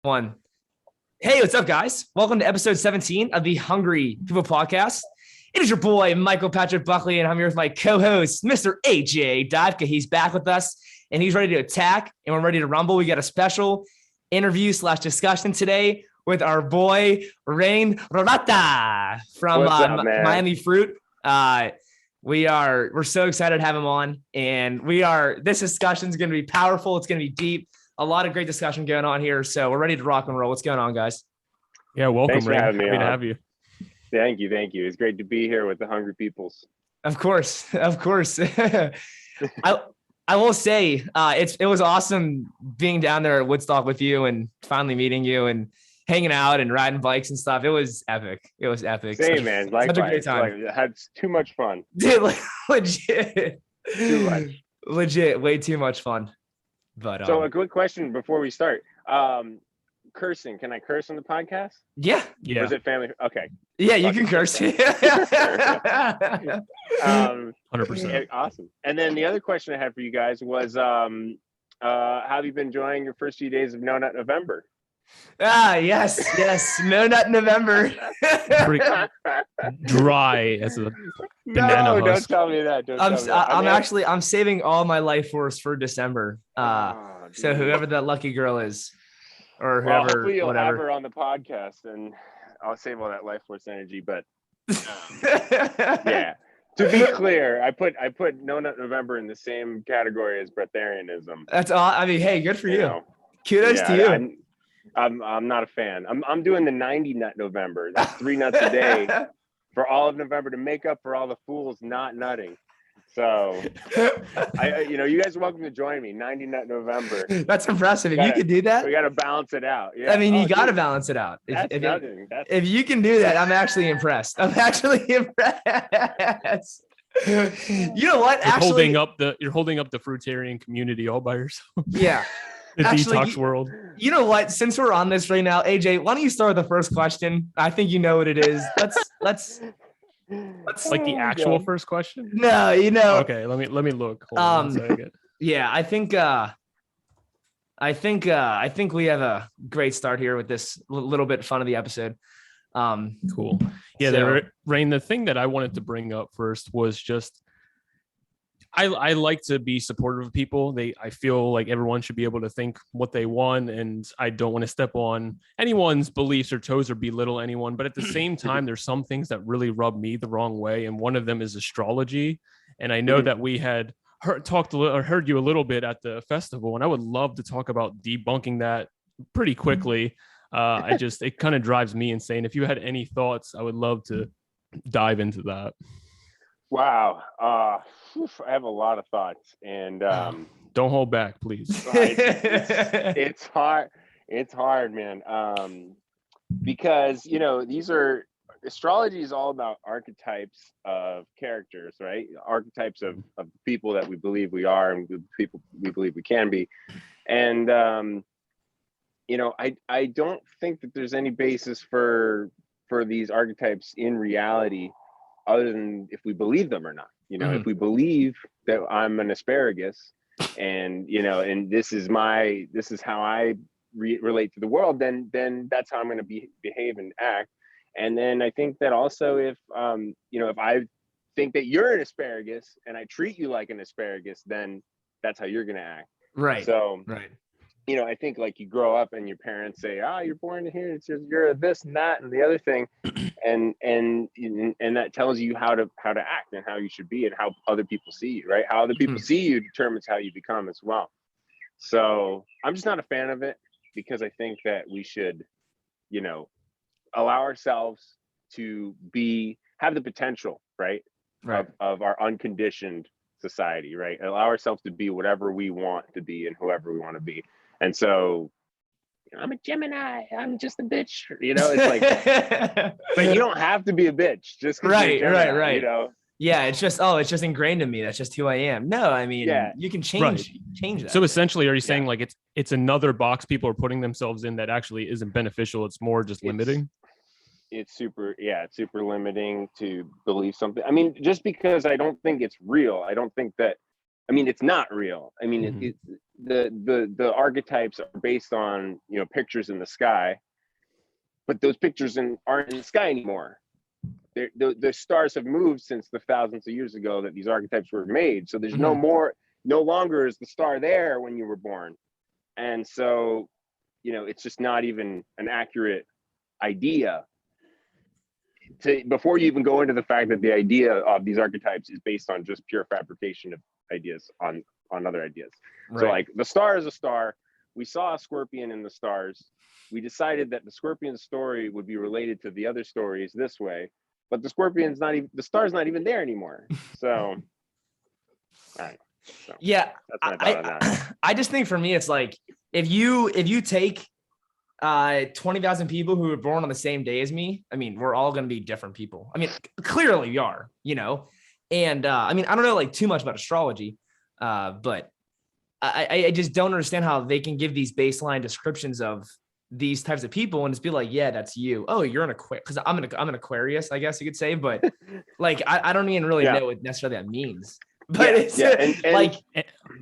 One. Hey, what's up, guys? Welcome to episode 17 of the Hungry People Podcast. It is your boy, Michael Patrick Buckley, and I'm here with my co-host, Mr. AJ Dodka. He's back with us, and he's ready to attack, and we're ready to rumble. We got a special interview / discussion today with our boy, Rane Roatta from Miami Fruit. We're so excited to have him on, and this discussion is going to be powerful. It's going to be deep. A lot of great discussion going on here. So we're ready to rock and roll. What's going on, guys? Yeah, welcome, Rane. Happy to have you. Thank you. It's great to be here with the Hungry Peoples. Of course. I will say it was awesome being down there at Woodstock with you and finally meeting you and hanging out and riding bikes and stuff. It was epic. Same, man. Likewise. Such a great time. I had too much fun. Dude, legit. Too much. Legit. Way too much fun. But so a quick question before we start. Cursing. Can I curse on the podcast? Yeah. Or is it family? Okay. Yeah, you can curse. 100%. Awesome. And then the other question I had for you guys was, how have you been enjoying your first few days of No Nut November? Yes. No Nut November. Pretty dry as a banana husk. Don't tell me that. I'm saving all my life force for December. So whoever that lucky girl is, or whoever, hopefully you'll whatever. have her on the podcast, and I'll save all that life force energy. But yeah, to be clear, I put No Nut November in the same category as breatharianism. That's all. I mean, hey, good for you. Kudos to you. I'm not a fan. I'm doing the 90 nut November. That's 3 nuts a day for all of November to make up for all the fools not nutting. So, you guys are welcome to join me. 90 nut November. That's impressive. If you could do that, we got to balance it out. Yeah. I mean, you got to balance it out. If you can do that, I'm actually impressed. You know what? You're holding up the fruitarian community all by yourself. Yeah. The detox world. You know what? Since we're on this right now, AJ, why don't you start with the first question? I think you know what it is. Let's like the actual first question. No, Okay, let me look. Hold on a second. Yeah, I think we have a great start here with this little bit fun of the episode. Cool. Yeah, Rane, the thing that I wanted to bring up first was just I like to be supportive of people. I feel like everyone should be able to think what they want, and I don't want to step on anyone's beliefs or toes or belittle anyone. But at the same time, there's some things that really rub me the wrong way, and one of them is astrology. And I know that we had heard you a little bit at the festival, and I would love to talk about debunking that pretty quickly. It kind of drives me insane. If you had any thoughts, I would love to dive into that. Wow. I have a lot of thoughts, and don't hold back, please. It's hard. It's hard, man. Because astrology is all about archetypes of characters, right? Archetypes of people that we believe we are and the people we believe we can be. And I don't think that there's any basis for these archetypes in reality, other than if we believe them or not. If we believe that I'm an asparagus, and and this is how I relate to the world, then that's how I'm going to behave and act. And then I think that also if I think that you're an asparagus and I treat you like an asparagus, then that's how you're going to act. Right. So right. I think like you grow up and your parents say, you're born here, it's just, you're this and that and the other thing, and that tells you how to act and how you should be and how other people see you, right? How other people see you determines how you become as well. So I'm just not a fan of it, because I think that we should, allow ourselves to have the potential, right? Of our unconditioned society, right? Allow ourselves to be whatever we want to be and whoever we want to be. And so I'm a Gemini, I'm just a bitch, it's like, but you don't have to be a bitch just right. Yeah, it's just ingrained in me. That's just who I am. No, I mean, you can change that. So essentially, are you saying like it's another box people are putting themselves in that actually isn't beneficial? It's more just limiting. It's super limiting to believe something. I mean, just because I don't think it's real, I don't think that I mean, it's not real. I mean, the archetypes are based on, you know, pictures in the sky, but those pictures aren't in the sky anymore. The stars have moved since the thousands of years ago that these archetypes were made. So there's no longer is the star there when you were born. And so, you know, it's just not even an accurate idea. Before you even go into the fact that the idea of these archetypes is based on just pure fabrication of ideas on other ideas. Right. So like the star is a star. We saw a scorpion in the stars. We decided that the scorpion story would be related to the other stories this way, but the star's not even there anymore. So, all right. So, yeah, I just think for me, it's like, if you take 20,000 people who were born on the same day as me, I mean, we're all going to be different people. I mean, clearly we are, you know, and I mean, I don't know like too much about astrology, but I just don't understand how they can give these baseline descriptions of these types of people and just be like, yeah, that's you. Oh, you're an Aquarius, because I'm an Aquarius, I guess you could say, but like I don't even really know what necessarily that means. But it's like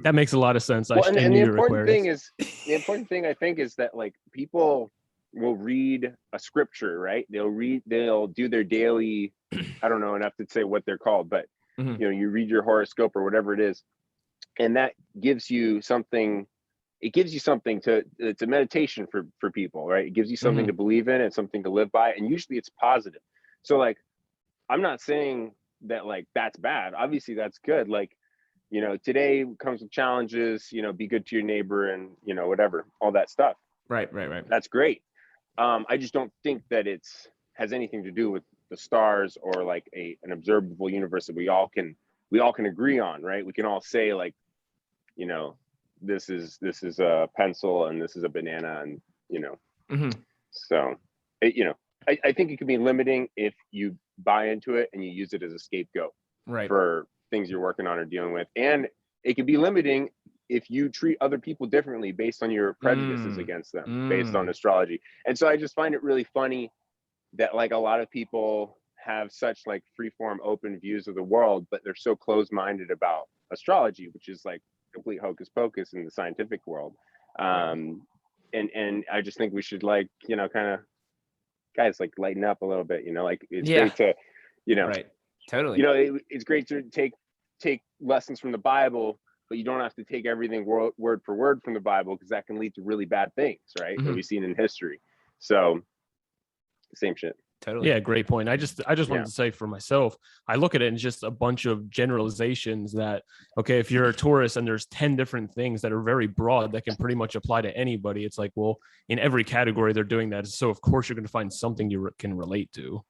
that makes a lot of sense. Well, and the important thing I think is that like people will read a scripture, right? They'll do their daily, I don't know enough to say what they're called, but you know, you read your horoscope or whatever it is, and that gives you something. It gives you something it's a meditation for people, right? It gives you something to believe in and something to live by, and usually it's positive. So like, I'm not saying that like that's bad. Obviously that's good. Like, you know, today comes with challenges, you know, be good to your neighbor and, you know, whatever, all that stuff. Right. That's great. I just don't think that has anything to do with the stars or like an observable universe that we all can agree on, right? We can all say like, you know, this is a pencil and this is a banana, and you know, so you know, I think it can be limiting if you buy into it and you use it as a scapegoat for things you're working on or dealing with, and it can be limiting if you treat other people differently based on your prejudices against them based on astrology. And so I just find it really funny that like a lot of people have such like freeform open views of the world, but they're so closed-minded about astrology, which is like complete hocus pocus in the scientific world. And I just think we should like, you know, kind of guys like lighten up a little bit, you know, like it's great to, you know, totally, you know, it's great to take lessons from the Bible, but you don't have to take everything word for word from the Bible, because that can lead to really bad things, right? That we've seen in history. So same shit. Totally. Yeah, great point. I just wanted to say for myself, I look at it in just a bunch of generalizations that, okay, if you're a Taurus and there's 10 different things that are very broad that can pretty much apply to anybody, it's like, well, in every category they're doing that. So of course you're going to find something you can relate to.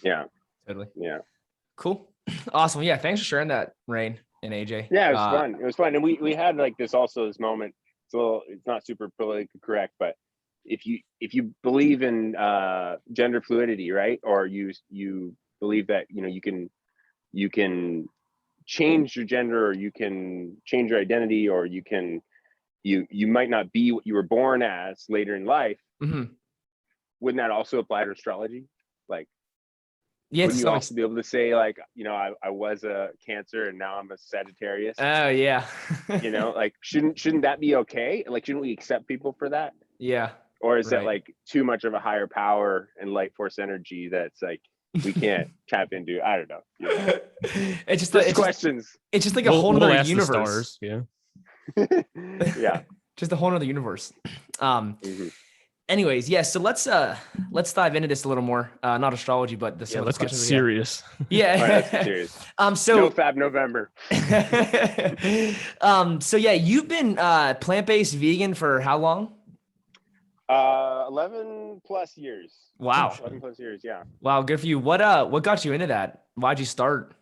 Yeah. Totally. Yeah. Cool. Awesome. Yeah. Thanks for sharing that, Rane and AJ. Yeah, it was fun. It was fun. And we had like this moment. It's not super politically correct, but if you believe in gender fluidity, right, or you believe that, you know, you can change your gender, or you can change your identity, or you might not be what you were born as later in life, wouldn't that also apply to astrology? Like, wouldn't you also be able to say like, you know, I was a Cancer and now I'm a Sagittarius? Oh yeah. You know, like shouldn't that be okay? Like, shouldn't we accept people for that? Yeah. Or is that like too much of a higher power and light force energy that's like we can't tap into? I don't know. You know? It's just questions. It's just like a whole other universe. Yeah. Yeah. Just a whole other universe. Anyways, yeah. So let's dive into this a little more. Not astrology, but let's get serious. Yeah. All right, let's get serious. So no Fab November. So yeah, you've been plant-based vegan for how long? 11 plus years. Wow. 11 plus years. Yeah. Wow. Good for you. What got you into that? Why'd you start?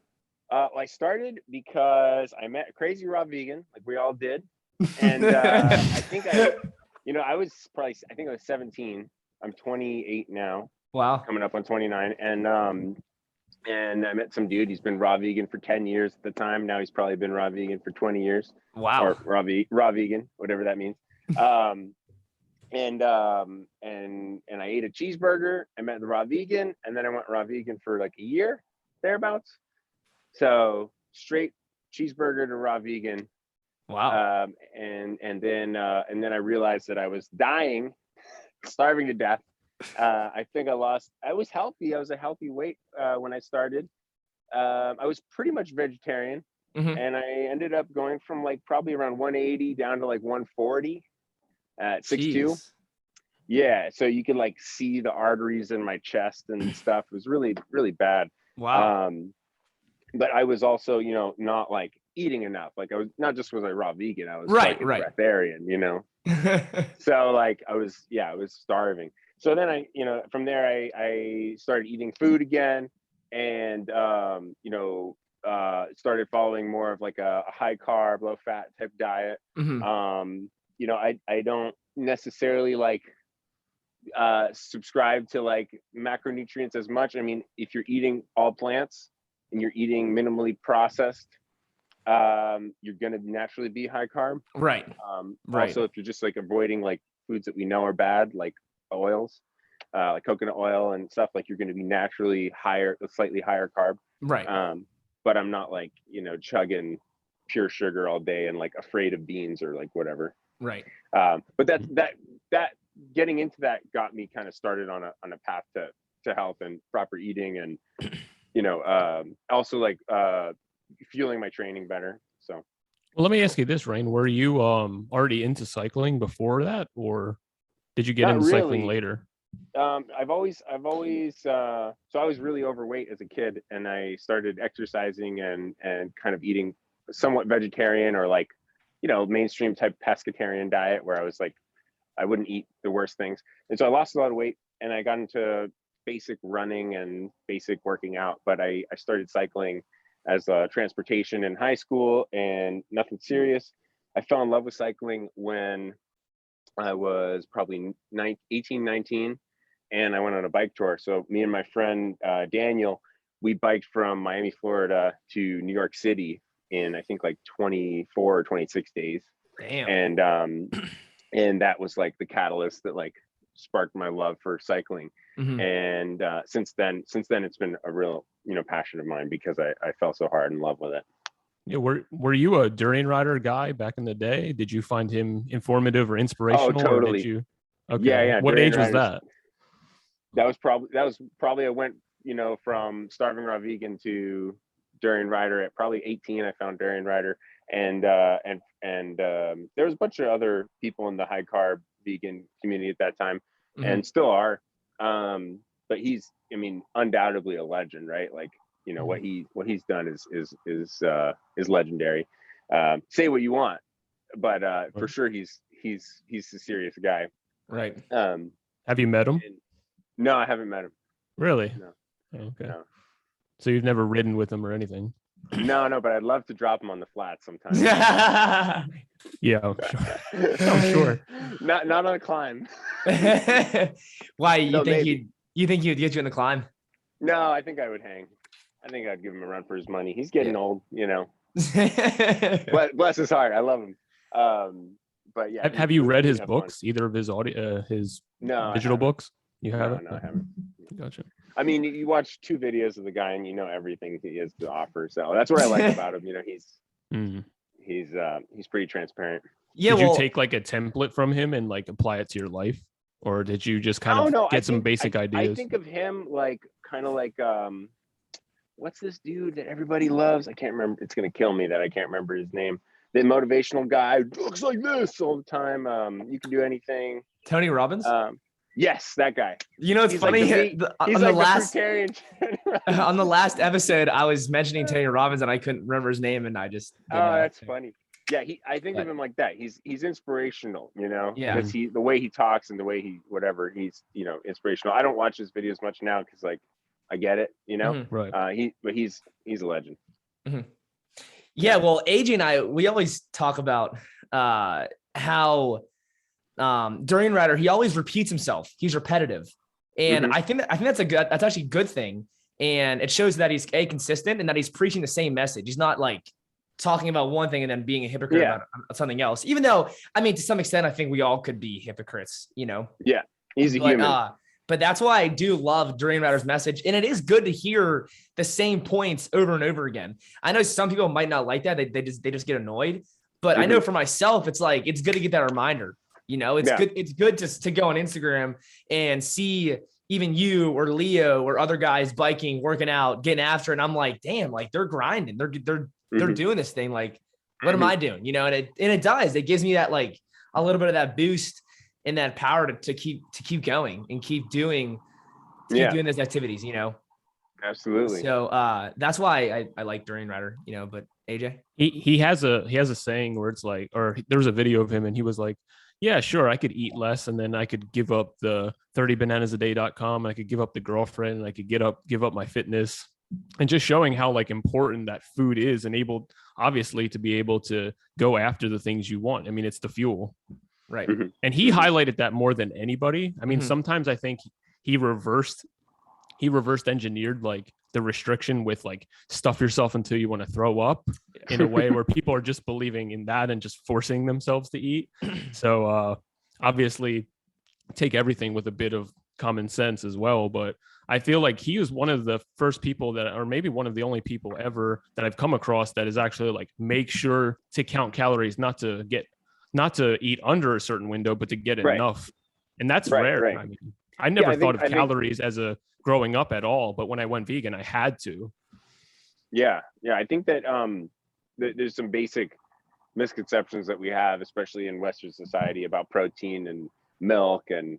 I started because I met a crazy raw vegan, like we all did. And I think I was 17. I'm 28 now. Wow. Coming up on 29. And I met some dude. He's been raw vegan for 10 years at the time. Now he's probably been raw vegan for 20 years. Wow. Or raw vegan, whatever that means. And I ate a cheeseburger. I met the raw vegan, and then I went raw vegan for like a year, thereabouts. So straight cheeseburger to raw vegan Wow. And then I realized that I was dying, starving to death. I think I was healthy. I was a healthy weight when I started. I was pretty much vegetarian, and I ended up going from like probably around 180 down to like 140 at 6'2". Yeah, so you could like see the arteries in my chest and stuff. It was really, really bad. Wow. But I was also, not like eating enough. Like I was not just was I raw vegan, I was Right, like a right. breatharian, So like I was starving. So then from there I started eating food again, and started following more of like a high carb, low fat type diet. I don't necessarily like subscribe to like macronutrients as much. I mean, if you're eating all plants and you're eating minimally processed, you're going to naturally be high carb. Right. Also, if you're just like avoiding like foods that we know are bad, like oils, like coconut oil and stuff, like you're going to be naturally slightly higher carb. Right. But I'm not like, chugging pure sugar all day and like afraid of beans or like whatever. Right. But that getting into that got me kind of started on a path to health and proper eating, and also like fueling my training better. So well, let me ask you this, Rane, were you already into cycling before that, or did you get into cycling later? I've always so I was really overweight as a kid, and I started exercising and kind of eating somewhat vegetarian or like mainstream type pescatarian diet, where I was like I wouldn't eat the worst things. And so I lost a lot of weight, and I got into basic running and basic working out. But I started cycling as transportation in high school, and nothing serious. I fell in love with cycling when I was probably 18, 19, and I went on a bike tour. So me and my friend Daniel, we biked from Miami, Florida to New York City in I think like 24 or 26 days. Damn. And that was like the catalyst that like sparked my love for cycling. And since then it's been a real passion of mine, because I fell so hard in love with it. Yeah, were you a Durianrider guy back in the day? Did you find him informative or inspirational? Oh, totally. Or did you? Okay. Yeah. What age was that? That was probably I went from starving raw vegan to Durianrider at probably 18. I found Durianrider, and there was a bunch of other people in the high carb vegan community at that time, and still are. But he's, I mean, undoubtedly a legend, right? Like what he's done is legendary. Say what you want, but for sure he's a serious guy. Right. Have you met him? No, I haven't met him. Really? No. Okay. No. So you've never ridden with him or anything? No, but I'd love to drop him on the flat sometime. Yeah, I'm sure. I'm sure. Not on a climb. Why you think he'd get you in the climb? No, I think I would hang. I think I'd give him a run for his money. He's getting old, Bless his heart. I love him. But yeah. Have you read his books? Either of his digital books? You haven't? No, I haven't. Gotcha. I mean, you watch 2 videos of the guy and you know everything he has to offer. So that's what I like about him. He's pretty transparent. Yeah. Did you take like a template from him and like apply it to your life, or did you just kind of get some basic ideas? I think of him like kind of like what's this dude that everybody loves? I can't remember. It's gonna kill me that I can't remember his name. The motivational guy who looks like this all the time. You can do anything. Tony Robbins. Yes, that guy. It's funny. On the last episode, I was mentioning Tony Robbins and I couldn't remember his name, and I just. That's funny. Yeah, I think of him like that. He's inspirational, Yeah. Because the way he talks and the way he's inspirational. I don't watch his videos much now because like I get it, Right. He's a legend. Mm-hmm. Yeah, well, AJ and I, we always talk about how Durianrider, he always repeats himself. He's repetitive. And I think that's actually a good thing. And it shows that he's consistent and that he's preaching the same message. He's not like talking about one thing and then being a hypocrite about something else. Even though, I mean, to some extent, I think we all could be hypocrites, Yeah, he's a human. But that's why I do love Durianrider's message. And it is good to hear the same points over and over again. I know some people might not like that. They just get annoyed. But I know for myself, it's like, it's good to get that reminder, it's good. It's good to go on Instagram and see even you or Leo or other guys biking, working out, getting after it. And I'm like, damn, like they're grinding. They're doing this thing. Like, what am I doing? And it does. It gives me that, like, a little bit of that boost and that power to keep going and keep doing those activities, Absolutely. So that's why I like Durianrider, but AJ? He has a saying where it's like, or there was a video of him and he was like, yeah, sure, I could eat less and then I could give up the 30bananasaday.com, I could give up the girlfriend, and I could give up my fitness, and just showing how like important that food is, and able obviously to be able to go after the things you want. I mean, it's the fuel. Right. And he highlighted that more than anybody. I mean, sometimes I think he reversed engineered like the restriction with like stuff yourself until you want to throw up, in a way where people are just believing in that and just forcing themselves to eat. So obviously take everything with a bit of common sense as well. But I feel like he was one of the first people that, or maybe one of the only people ever that I've come across that is actually like, make sure to count calories, not to eat under a certain window, but to get enough. And that's rare. Right. I mean, I never thought of calories as a growing up at all, but when I went vegan, I had to. Yeah. I think that there's some basic misconceptions that we have, especially in Western society, about protein and milk, and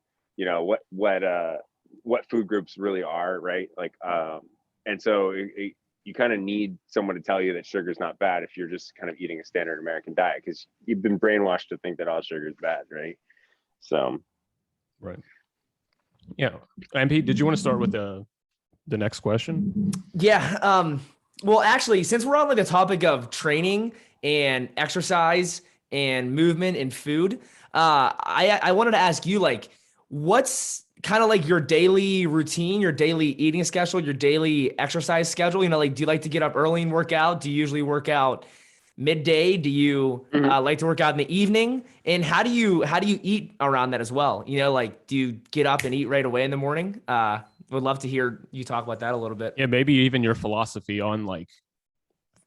what food groups really are, right? Like, and so you kind of need someone to tell you that sugar is not bad if you're just kind of eating a standard American diet, because you've been brainwashed to think that all sugar is bad, right? So, right. Yeah. MP, did you want to start with the next question? Yeah. Well, actually, since we're on like the topic of training and exercise and movement and food, I wanted to ask you, like, what's kind of like your daily routine, your daily eating schedule, your daily exercise schedule? Like, do you like to get up early and work out? Do you usually work out midday? Do you like to work out in the evening? And how do you eat around that as well? Like, do you get up and eat right away in the morning? Would love to hear you talk about that a little bit. Yeah, maybe even your philosophy on like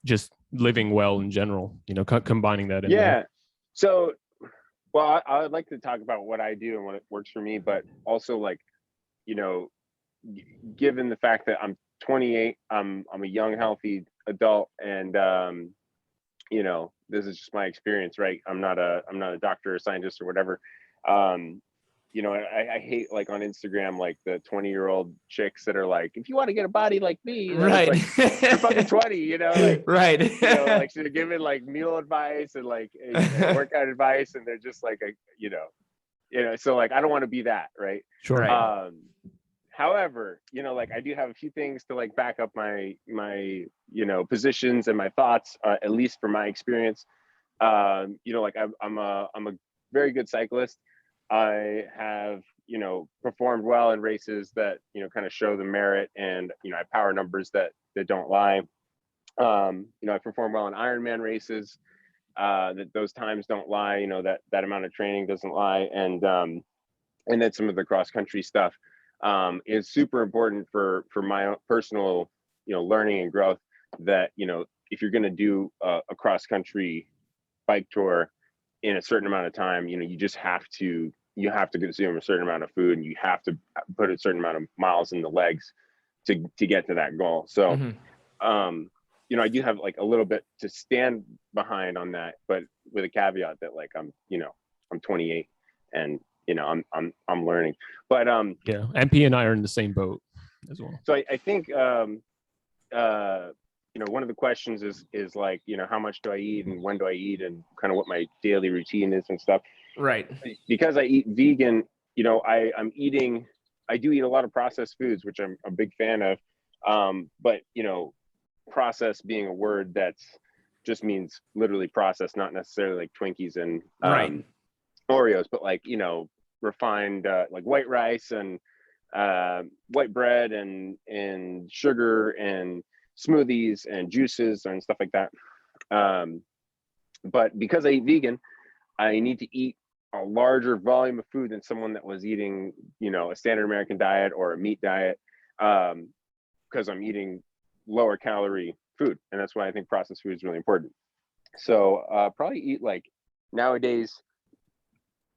just living well in general, combining that in there. So, well, I would like to talk about what I do and what works for me, but also, like, given the fact that I'm 28, I'm a young, healthy adult, and this is just my experience, right? I'm not a doctor or scientist or whatever. I hate, like, on Instagram, like the 20-year-old chicks that are like, if you want to get a body like me, right? Like, you're fucking 20, like, right? Like, so they're giving like meal advice and like workout advice, and they're just like so like, I don't want to be that, right? Sure. However, like, I do have a few things to like back up my positions and my thoughts, at least from my experience. Like, I'm a very good cyclist. I have, performed well in races that, kind of show the merit, and, I have power numbers that don't lie. I perform well in Ironman races, that those times don't lie, that amount of training doesn't lie. And then some of the cross country stuff is super important for my own personal, learning and growth, that, if you're going to do a cross country bike tour in a certain amount of time, you just have to consume a certain amount of food, and you have to put a certain amount of miles in the legs to get to that goal. So, I do have like a little bit to stand behind on that, but with a caveat that, like, I'm 28, and, I'm learning, but yeah, MP and I are in the same boat as well. So I think, one of the questions is like, how much do I eat and when do I eat, and kind of what my daily routine is and stuff. Right. Because I eat vegan, I do eat a lot of processed foods, which I'm a big fan of. But, processed being a word that's just means literally processed, not necessarily like Twinkies and Oreos, but like, refined, like white rice and white bread and sugar and smoothies and juices and stuff like that. But because I eat vegan, I need to eat a larger volume of food than someone that was eating, a standard American diet or a meat diet, because I'm eating lower calorie food. And that's why I think processed food is really important. So probably eat like nowadays,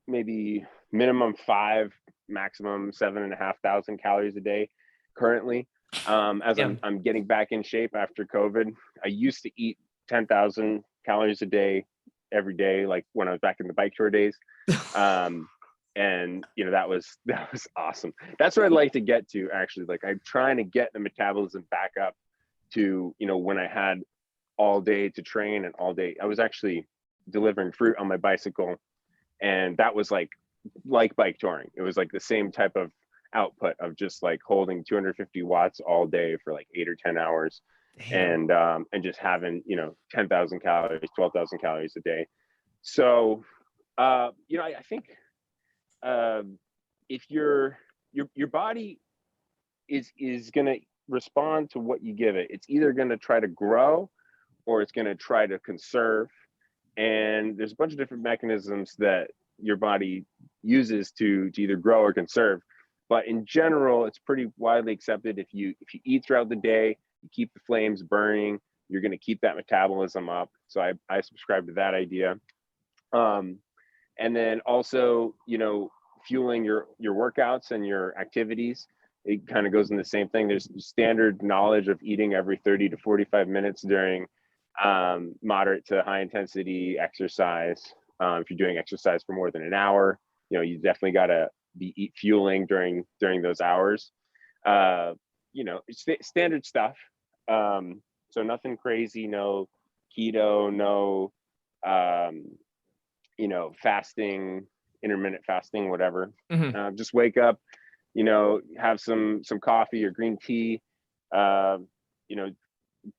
maybe minimum 5, maximum 7,500 calories a day currently. As I'm getting back in shape after COVID, I used to eat 10,000 calories a day every day, like when I was back in the bike tour days. And that was awesome. That's what I'd like to get to, actually. Like, I'm trying to get the metabolism back up to, when I had all day to train and all day. I was actually delivering fruit on my bicycle, and that was like bike touring. It was like the same type of output of just like holding 250 watts all day for like 8 or 10 hours. Damn. And just having 10,000 calories, 12,000 calories a day. So I think if your body is going to respond to what you give it, it's either going to try to grow or it's going to try to conserve. And there's a bunch of different mechanisms that your body uses to either grow or conserve. But in general, it's pretty widely accepted. If you eat throughout the day, you keep the flames burning, you're going to keep that metabolism up. So I subscribe to that idea. And then also, fueling your workouts and your activities, it kind of goes in the same thing. There's standard knowledge of eating every 30 to 45 minutes during moderate to high intensity exercise. If you're doing exercise for more than an hour, you definitely got to be fueling during those hours. Standard stuff. So nothing crazy, no keto, no fasting, intermittent fasting, whatever. Mm-hmm. Just wake up, have some coffee or green tea,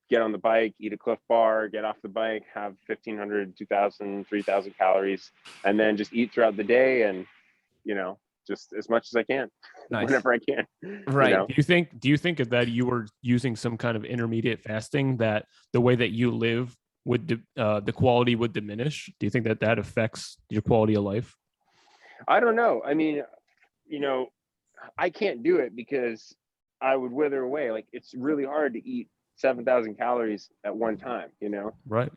get on the bike, eat a Cliff Bar, get off the bike, have 1,500, 2,000, 3,000 calories, and then just eat throughout the day, and just as much as I can. Nice. Whenever I can. Right. Do you think that you were using some kind of intermediate fasting, that the way that you live would the quality would diminish? Do you think that affects your quality of life? I don't know. I mean, I can't do it because I would wither away. Like, it's really hard to eat 7,000 calories at one time, Right.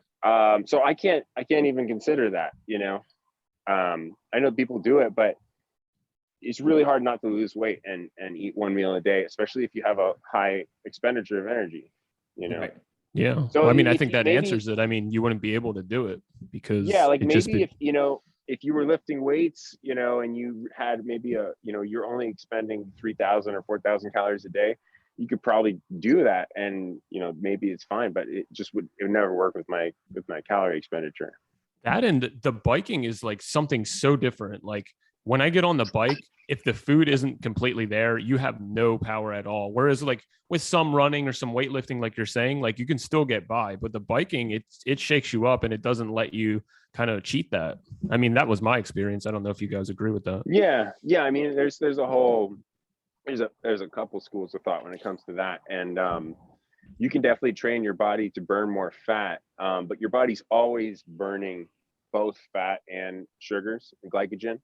So I can't even consider that, I know people do it, but it's really hard not to lose weight and eat one meal a day, especially if you have a high expenditure of energy, Right. Yeah. So I think that answers it. I mean, you wouldn't be able to do it because if you were lifting weights, and you had maybe you're only expending 3,000 or 4,000 calories a day, you could probably do that, and maybe it's fine, but it would never work with my calorie expenditure. That, and the biking is like something so different. Like, when I get on the bike, if the food isn't completely there, you have no power at all. Whereas like with some running or some weightlifting, like you're saying, like you can still get by, but the biking, it shakes you up and it doesn't let you kind of cheat that. I mean, that was my experience. I don't know if you guys agree with that. Yeah. I mean, there's a couple schools of thought when it comes to that. And you can definitely train your body to burn more fat, but your body's always burning both fat and sugars and glycogen.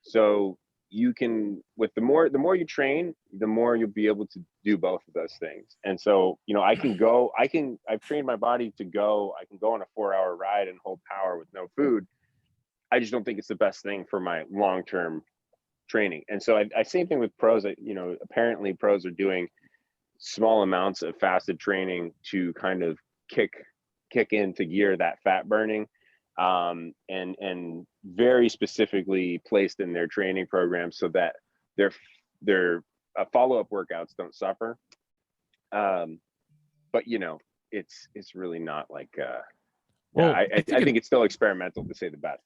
So you can, with the more you train, the more you'll be able to do both of those things. And so, I've trained my body to go, I can go on a 4-hour ride and hold power with no food. I just don't think it's the best thing for my long-term training. And so I same thing with pros. Apparently pros are doing small amounts of fasted training to kind of kick into gear that fat burning, and very specifically placed in their training program so that their follow-up workouts don't suffer. But it's really not like I think it's still experimental, to say the best.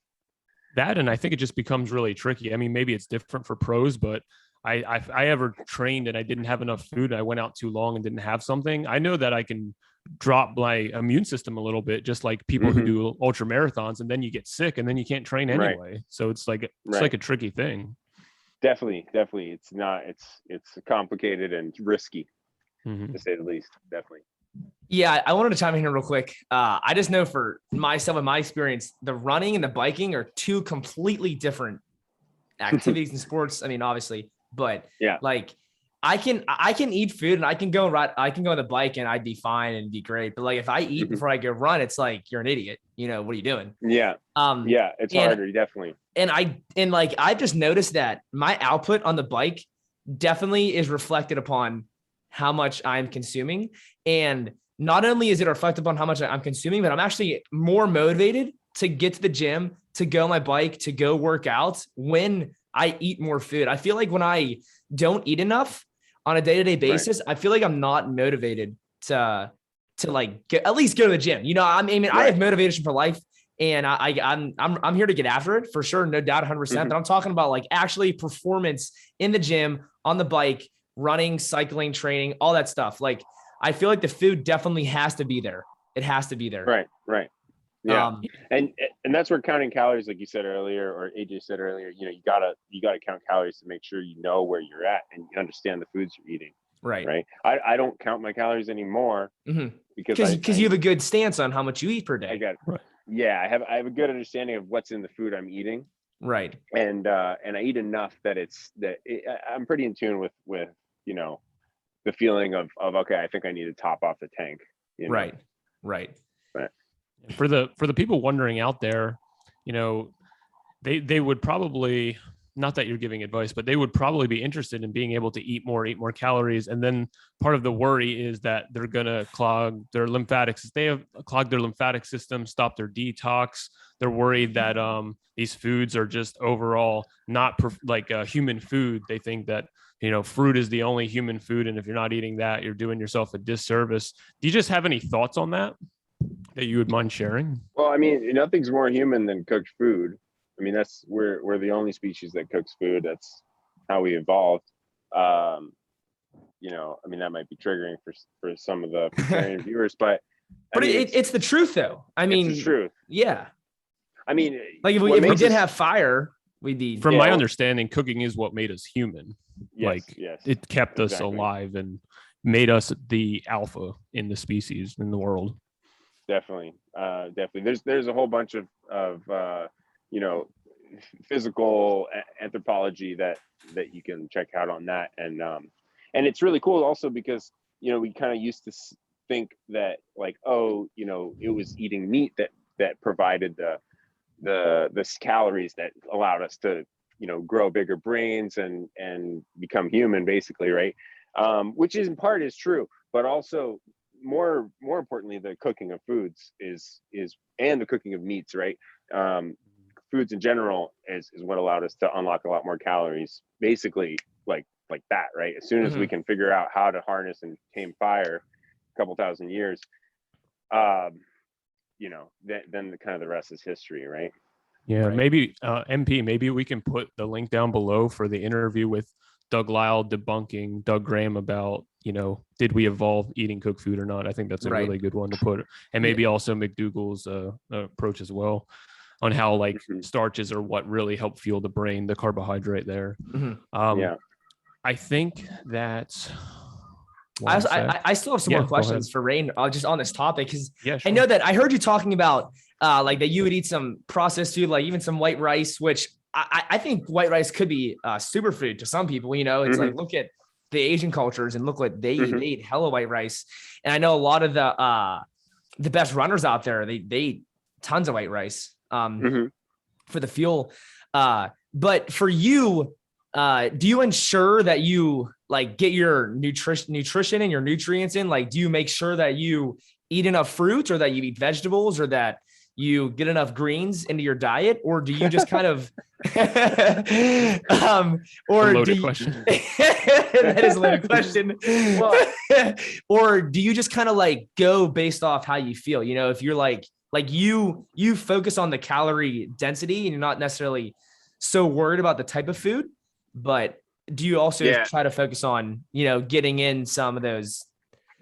That, and I think it just becomes really tricky. I mean, maybe it's different for pros, but I ever trained and I didn't have enough food, I went out too long and didn't have something, I know that I can drop my immune system a little bit, just like people who do ultra marathons, and then you get sick and then you can't train anyway. Right. So it's like a tricky thing. Definitely. It's complicated and risky, to say the least. Definitely. Yeah, I wanted to chime in here real quick. I just know for myself and my experience, the running and the biking are two completely different activities and sports. I mean, obviously, but yeah, like I can eat food and I can go on the bike and I'd be fine and be great. But like if I eat before I go run, it's like you're an idiot. You know, what are you doing? Yeah. It's harder, definitely. And I've just noticed that my output on the bike definitely is reflected upon how much I'm consuming. And not only is it reflected upon how much I'm consuming, but I'm actually more motivated to get to the gym, to go on my bike, to go work out when I eat more food. I feel like when I don't eat enough on a day-to-day basis, I feel like I'm not motivated to like at least go to the gym. You know, I mean, I have motivation for life, and I'm here to get after it for sure, no doubt, 100%. But I'm talking about like actually performance in the gym, on the bike, running, cycling, training, all that stuff. Like I feel like the food definitely has to be there. It has to be there. Right. Yeah. And that's where counting calories, like you said earlier, or AJ said earlier, you know, you gotta count calories to make sure you know where you're at and you understand the foods you're eating. Right. I don't count my calories anymore because you have a good stance on how much you eat per day. I have a good understanding of what's in the food I'm eating. Right. And I eat enough that I'm pretty in tune with, you know, the feeling of okay, I think I need to top off the tank. You know? Right. But for the people wondering out there, you know, they would probably, not that you're giving advice, but they would probably be interested in being able to eat more calories. And then part of the worry is that they're going to clog their lymphatics. They have clogged their lymphatic system, stop their detox. They're worried that these foods are just overall not like human food. They think that, you know, fruit is the only human food. And if you're not eating that, you're doing yourself a disservice. Do you just have any thoughts on that you would mind sharing? Well, I mean, nothing's more human than cooked food. I mean, we're the only species that cooks food. That's how we evolved. You know, I mean, that might be triggering for some of the vegetarian viewers, but it's the truth, though. I mean, it's the truth. Yeah. I mean, like if we did have fire, we'd be. From my understanding, cooking is what made us human. It kept us alive and made us the alpha in the species in the world. Definitely. There's a whole bunch of you know, physical anthropology that you can check out on that, and it's really cool also because, you know, we kind of used to think that like, oh, you know, it was eating meat that provided the calories that allowed us to, you know, grow bigger brains and become human, basically, right? Which is in part is true, but also more importantly, the cooking of foods is and the cooking of meats, right? Foods in general is what allowed us to unlock a lot more calories, basically like that, right? As soon as we can figure out how to harness and tame fire, a couple thousand years, you know, then the rest is history, right? Yeah, maybe MP, maybe we can put the link down below for the interview with Doug Lyle debunking Doug Graham about, you know, did we evolve eating cooked food or not? I think that's a really good one to put. And maybe also McDougall's approach as well on how like starches are what really help fuel the brain, the carbohydrate there. I think that I still have some more questions for Rane just on this topic, because sure. I know that I heard you talking about like that you would eat some processed food, like even some white rice, which I think white rice could be superfood to some people. You know, it's like, look at the Asian cultures and look what they eat. They eat hella white rice. And I know a lot of the best runners out there, they eat tons of white rice for the fuel. But for you, do you ensure that you like get your nutrition and your nutrients in? Like, do you make sure that you eat enough fruit, or that you eat vegetables, or that you get enough greens into your diet? Or do you just kind of or do you, question. That is a loaded question. Well, or do you just kind of like go based off how you feel? You know, if you're like you focus on the calorie density and you're not necessarily so worried about the type of food, but do you also try to focus on, you know, getting in some of those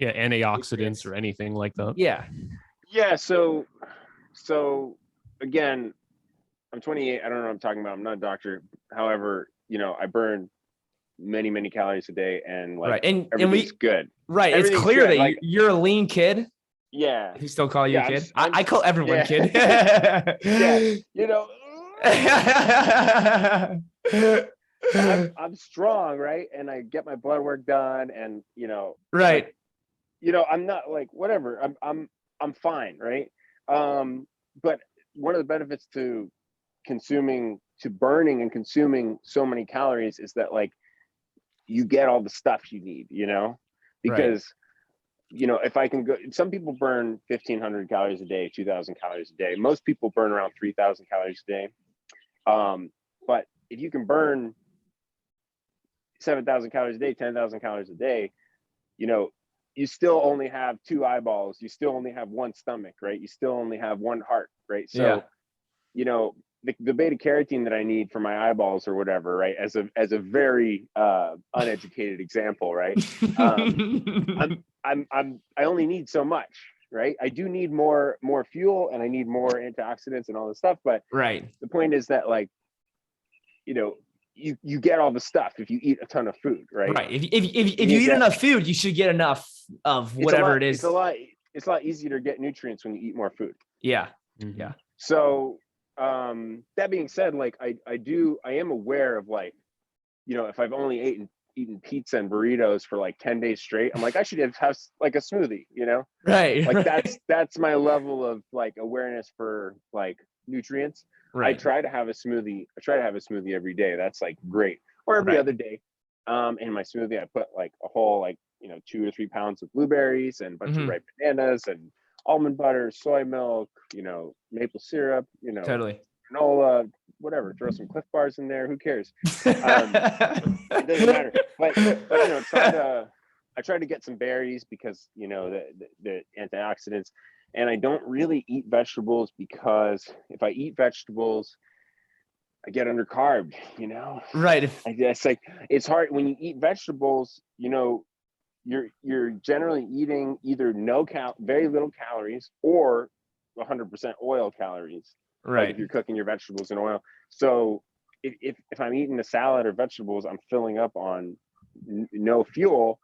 antioxidants or anything like that? So again, I'm 28. I don't know what I'm talking about. I'm not a doctor. However, you know, I burn many calories a day, and like everything's good. Right. It's clear that like, you're a lean kid. Yeah. You still call you a kid? I call everyone kid. You know. I'm strong, right? And I get my blood work done, and Right. I'm not like whatever. I'm fine, right? But one of the benefits to burning and consuming so many calories is that like you get all the stuff you need, because if I can go, some people burn 1,500 calories a day, 2,000 calories a day. Most people burn around 3,000 calories a day. But if you can burn 7,000 calories a day, 10,000 calories a day, you still only have 2 eyeballs. You still only have 1 stomach, right? You still only have 1 heart, right? So, the beta carotene that I need for my eyeballs or whatever, right? As a very uneducated example, right? I only need so much, right? I do need more fuel, and I need more antioxidants and all this stuff. But right. the point is that like, you get all the stuff if you eat a ton of food, right? Right. If you eat enough food, you should get enough of whatever it is. It's a lot easier to get nutrients when you eat more food. Yeah. Mm-hmm. Yeah. So that being said, like I am aware of like, if I've only eaten pizza and burritos for like 10 days straight, I'm like, I should have like a smoothie, Right. like right. that's my level of like awareness for like nutrients. Right. I try to have a smoothie every day. That's like great. Or every other day. In my smoothie I put like a whole like 2 or 3 pounds of blueberries and a bunch of ripe bananas and almond butter, soy milk, maple syrup, Totally. granola, whatever. Throw some Cliff Bars in there. Who cares? It doesn't matter. But I try to get some berries because the antioxidants. And I don't really eat vegetables because if I eat vegetables, I get undercarbed. Right. It's like it's hard when you eat vegetables. You're generally eating either very little calories or 100% oil calories. Right. Like if you're cooking your vegetables in oil. So if I'm eating a salad or vegetables, I'm filling up on no fuel,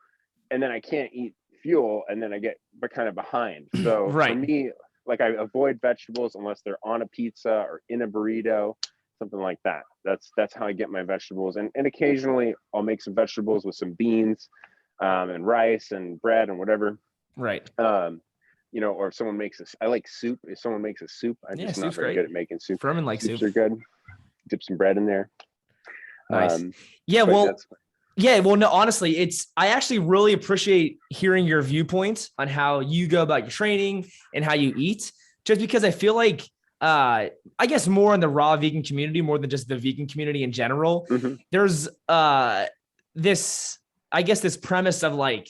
and then I can't eat fuel, and then I get kind of behind. So for me, like I avoid vegetables unless they're on a pizza or in a burrito, something like that. That's how I get my vegetables, and occasionally I'll make some vegetables with some beans, and rice and bread and whatever. Right. Or if someone I like soup. If someone makes a soup, I'm just not very good at making soup. Furman likes Soups soup. are good. Dip some bread in there. Nice. Well, no, honestly, I actually really appreciate hearing your viewpoints on how you go about your training and how you eat, just because I feel like, I guess more in the raw vegan community, more than just the vegan community in general, there's this premise of like,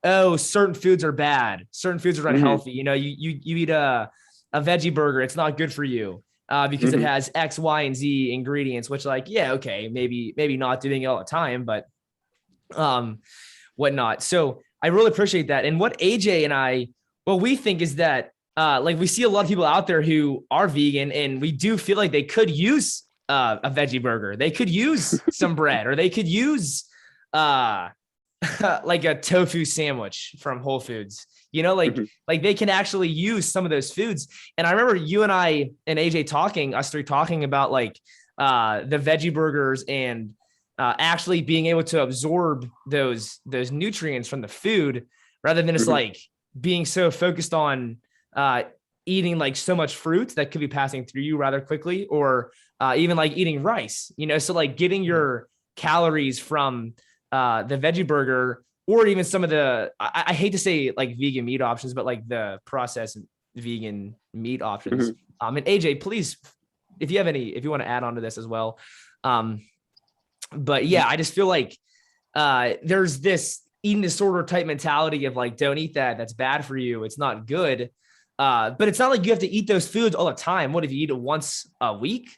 oh, certain foods are bad. Certain foods are unhealthy. You eat a veggie burger. It's not good for you. Because it has X, Y, and Z ingredients, which like, yeah, okay, maybe not doing it all the time, but whatnot. So I really appreciate that. And what AJ and what we think is that like we see a lot of people out there who are vegan, and we do feel like they could use a veggie burger. They could use some bread, or they could use like a tofu sandwich from Whole Foods. Like they can actually use some of those foods. And I remember you and I and AJ us three talking about like the veggie burgers and actually being able to absorb those nutrients from the food, rather than just like being so focused on eating like so much fruit that could be passing through you rather quickly, or even like eating rice, so like getting your calories from the veggie burger, or even some of the, I hate to say like vegan meat options, but like the processed vegan meat options. And AJ, please, if you want to add on to this as well. But yeah, I just feel like there's this eating disorder type mentality of like, don't eat that. That's bad for you. It's not good. But it's not like you have to eat those foods all the time. What if you eat it once a week,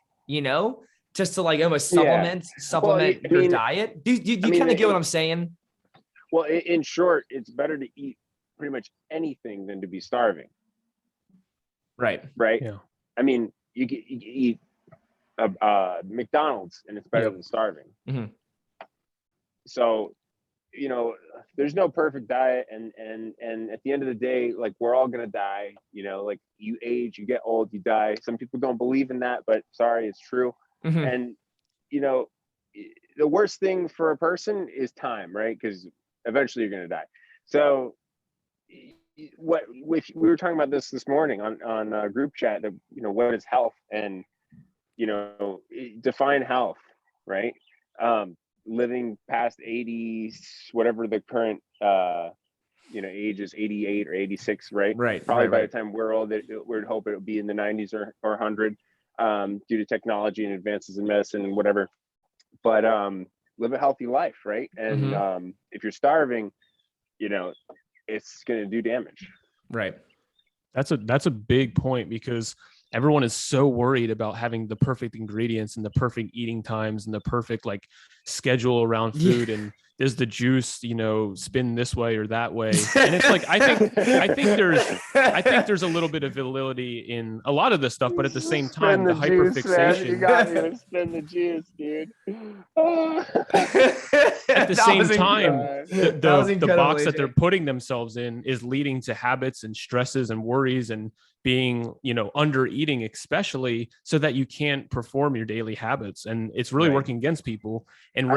just to like almost supplement your diet? Do you kind of get what I'm saying? Well, in short, it's better to eat pretty much anything than to be starving. Right. Yeah. I mean, you eat McDonald's and it's better than starving. So, there's no perfect diet, and at the end of the day, like we're all gonna die. Like you age, you get old, you die. Some people don't believe in that, but sorry, it's true. And the worst thing for a person is time, right? Because eventually you're going to die. So what we were talking about this morning on a group chat, that, you know, what is health, and, you know, define health, right? Living past 80, whatever the current, you know, age is, 88 or 86, right? Probably by the time we're old, we'd hope it would be in the 90s or 100, due to technology and advances in medicine and whatever. But live a healthy life, right? And if you're starving, you know, it's going to do damage. Right. That's a big point, because everyone is so worried about having the perfect ingredients and the perfect eating times and the perfect like schedule around food. And does the juice, you know, spin this way or that way? And it's like, I think there's a little bit of validity in a lot of this stuff, but at the same time, the hyperfixation. You got me with spin the juice, dude. At the same time, the box AJ. that they're putting themselves in is leading to habits and stresses and worries and being, you know, under eating, especially, so that you can't perform your daily habits. And it's really working against people. And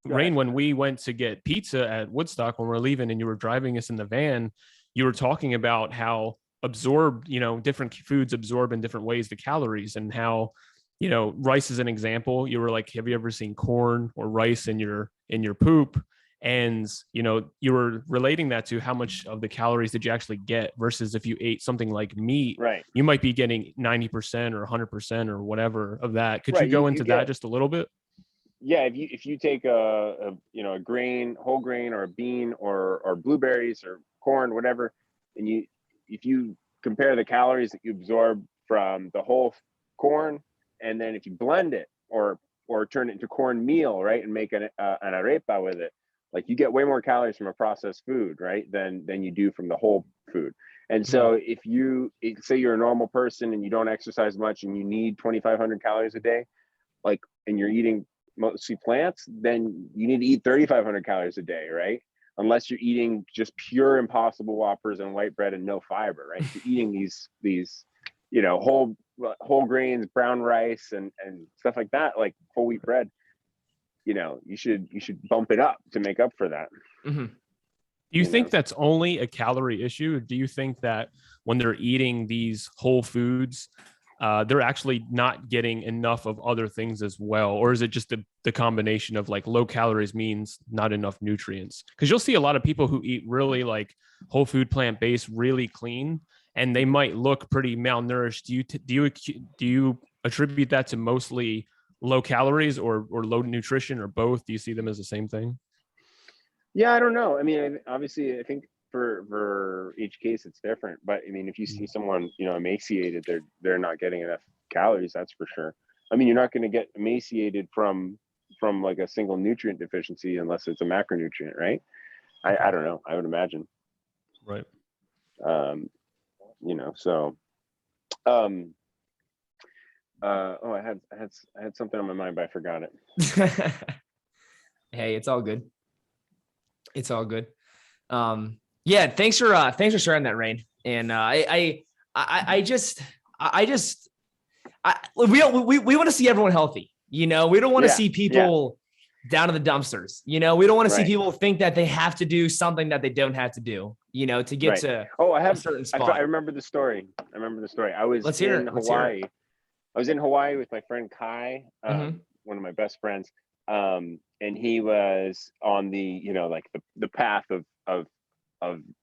Rane, when we went to get pizza at Woodstock, when we were leaving and you were driving us in the van, you were talking about how different foods absorb in different ways the calories, and how, you know, rice is an example. You were like, have you ever seen corn or rice in your poop? And, you know, you were relating that to how much of the calories did you actually get, versus if you ate something like meat, you might be getting 90% or 100% or whatever of that. Could you go into that just a little bit? Yeah, if you take a whole grain or a bean or blueberries or corn, whatever, and if you compare the calories that you absorb from the whole corn, and then if you blend it or turn it into cornmeal, right, and make an arepa with it, like, you get way more calories from a processed food, right, than you do from the whole food. And so if say you're a normal person and you don't exercise much and you need 2,500 calories a day, like, and you're eating mostly plants, then you need to eat 3,500 calories a day, right? Unless you're eating just pure Impossible Whoppers and white bread and no fiber, right? If you're eating these, you know, whole grains, brown rice and stuff like that, like whole wheat bread, you know, you should bump it up to make up for that. Mm-hmm. Do you think that's only a calorie issue? Or do you think that when they're eating these whole foods, they're actually not getting enough of other things as well? Or is it just the combination of like low calories means not enough nutrients? Because you'll see a lot of people who eat really like whole food, plant-based, really clean, and they might look pretty malnourished. Do you attribute that to mostly low calories or low nutrition, or both? Do you see them as the same thing? Yeah, I don't know. I mean, obviously, I think for each case it's different. But I mean, if you see someone, you know, emaciated, they're not getting enough calories. That's for sure. I mean, you're not going to get emaciated from like a single nutrient deficiency unless it's a macronutrient, right? I don't know. I would imagine. Right. You know. So. I had something on my mind, but I forgot it. Hey, it's all good. It's all good. Yeah, thanks for sharing that, Rane. And we want to see everyone healthy. You know, we don't want to see people down in the dumpsters. You know, we don't want to see people think that they have to do something that they don't have to do, you know, to get to a certain spot. I remember the story. I was in Hawaii. I was in Hawaii with my friend Kai, one of my best friends. And he was on the, you know, like the path of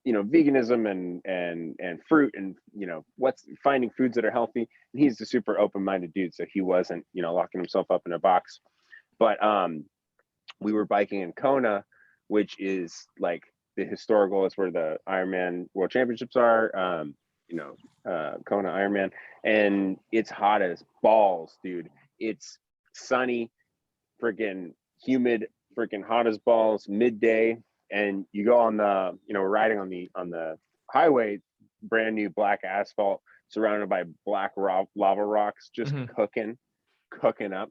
you know, veganism and fruit and, you know, finding foods that are healthy. And he's a super open-minded dude, so he wasn't, you know, locking himself up in a box. But we were biking in Kona, which is like the historical, it's where the Ironman World Championships are. You know, Kona Ironman, and it's hot as balls, dude. It's sunny, freaking humid, freaking hot as balls, midday, and you go on the, you know, riding on the highway, brand new black asphalt, surrounded by black lava rocks, just cooking up,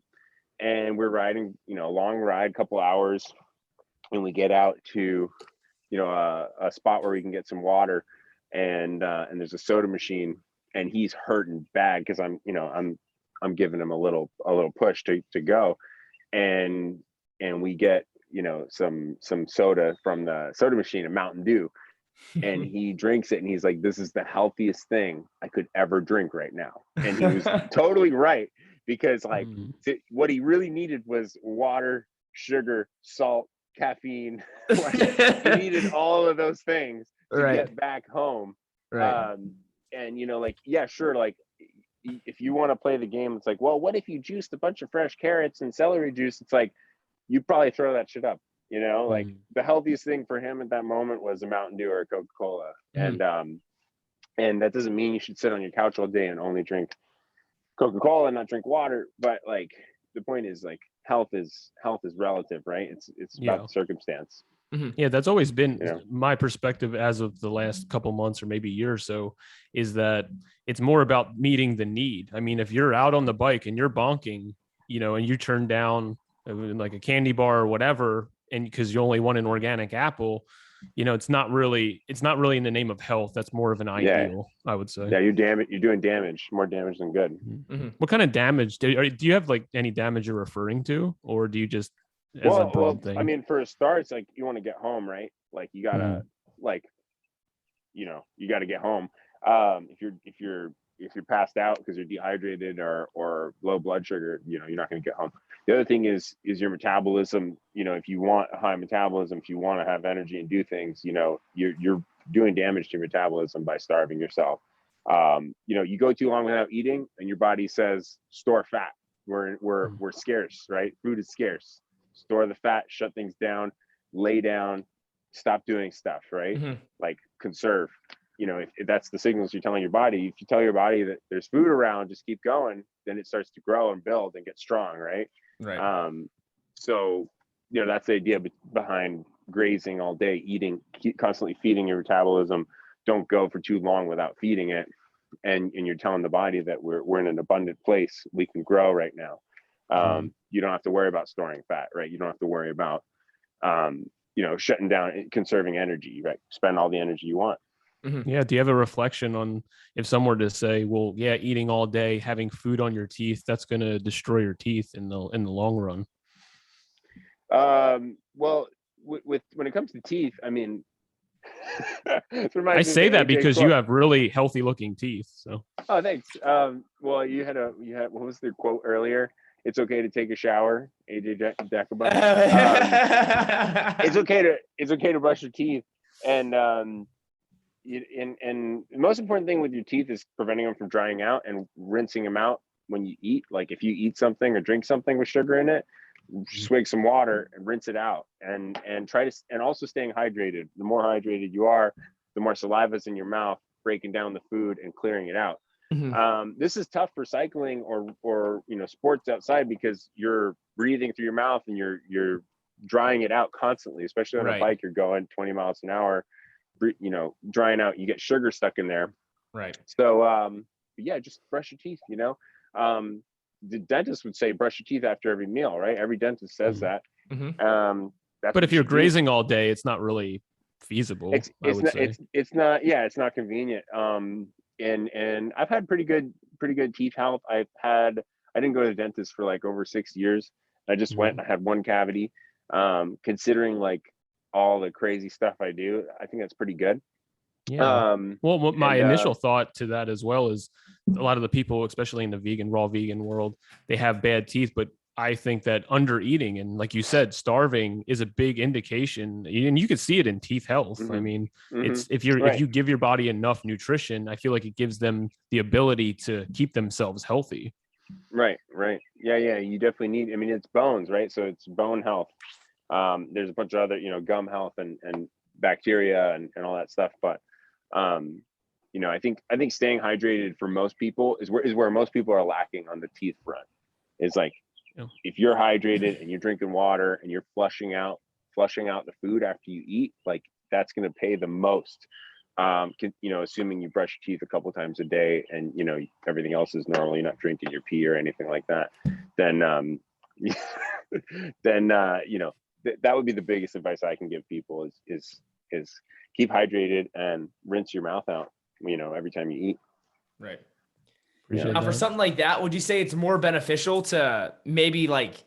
and we're riding, you know, a long ride, couple hours, and we get out to, you know, a spot where we can get some water. And there's a soda machine, and he's hurting bad because I'm I'm giving him a little push to go, and we get, you know, some soda from the soda machine, a Mountain Dew, and he drinks it and he's like, this is the healthiest thing I could ever drink right now. And he was totally right, because like what he really needed was water, sugar, salt, caffeine. Like, he needed all of those things to get back home. And, you know, like, yeah, sure, like if you want to play the game, it's like, well, what if you juiced a bunch of fresh carrots and celery juice? It's like, you'd probably throw that shit up, you know. Like the healthiest thing for him at that moment was a Mountain Dew or a Coca-Cola. And that doesn't mean you should sit on your couch all day and only drink Coca-Cola and not drink water. But like, the point is, like, health is relative, right? It's about the circumstance. Yeah, that's always been my perspective as of the last couple months or maybe a year or so, is that it's more about meeting the need. I mean, if you're out on the bike and you're bonking, you know, and you turn down like a candy bar or whatever, and because you only want an organic apple, you know, it's not really in the name of health. That's more of an ideal, I would say. Yeah, you're doing damage, more damage than good. What kind of damage do you have, like any damage you're referring to, or do you just as a broad thing? I mean, for a start, it's like you want to get home, right? Like you gotta like, you know, you got to get home. If you're passed out because you're dehydrated or low blood sugar, you know, you're not going to get home. The other thing is your metabolism. You know, if you want a high metabolism, if you want to have energy and do things, you know, you're doing damage to your metabolism by starving yourself. You know, you go too long without eating and your body says, store fat. We're scarce, right? Food is scarce. Store the fat, shut things down, lay down, stop doing stuff, right? Like conserve. You know, if that's the signals you're telling your body, if you tell your body that there's food around, just keep going, then it starts to grow and build and get strong, right? So, you know, that's the idea behind grazing all day, eating, constantly feeding your metabolism. Don't go for too long without feeding it. And you're telling the body that we're in an abundant place. We can grow right now. You don't have to worry about storing fat, right? You don't have to worry about, you know, shutting down, conserving energy, right? Spend all the energy you want. Yeah. Do you have a reflection on if someone were to say, well, yeah, eating all day, having food on your teeth, that's going to destroy your teeth in the long run? Well, when it comes to teeth, I mean, I say that because you have really healthy looking teeth. So. Oh, thanks. Well, you had what was the quote earlier? It's okay to take a shower, AJ Decabon. It's okay to brush your teeth, and the most important thing with your teeth is preventing them from drying out and rinsing them out when you eat. Like if you eat something or drink something with sugar in it, swig some water and rinse it out, and also staying hydrated. The more hydrated you are, the more saliva's in your mouth, breaking down the food and clearing it out. This is tough for cycling or you know, sports outside, because you're breathing through your mouth and you're drying it out constantly, especially on a bike. You're going 20 miles an hour, you know, drying out, you get sugar stuck in there. So yeah, just brush your teeth, you know. The dentist would say brush your teeth after every meal, right? Every dentist says that. But if you're grazing all day, it's not really feasible. It's not convenient. And I've had pretty good teeth health. I didn't go to the dentist for like over 6 years. I just went, I had one cavity. Considering like all the crazy stuff I do, I think that's pretty good. Well, my initial thought to that as well is a lot of the people, especially in the raw vegan world, they have bad teeth, but I think that under eating and, like you said, starving is a big indication, and you can see it in teeth health. I mean, it's if you give your body enough nutrition, I feel like it gives them the ability to keep themselves healthy. Right. Yeah. You definitely need. I mean, it's bones, right? So it's bone health. There's a bunch of other, you know, gum health and bacteria and all that stuff, but you know, I think staying hydrated for most people is where most people are lacking on the teeth front. Is like, if you're hydrated and you're drinking water and you're flushing out the food after you eat, like that's going to pay the most. You know, assuming you brush your teeth a couple times a day and, you know, everything else is normal, you're not drinking your pee or anything like that, then you know, that would be the biggest advice I can give people is keep hydrated and rinse your mouth out, you know, every time you eat. Right. Appreciate Now, for that. something like that, would you say it's more beneficial to maybe like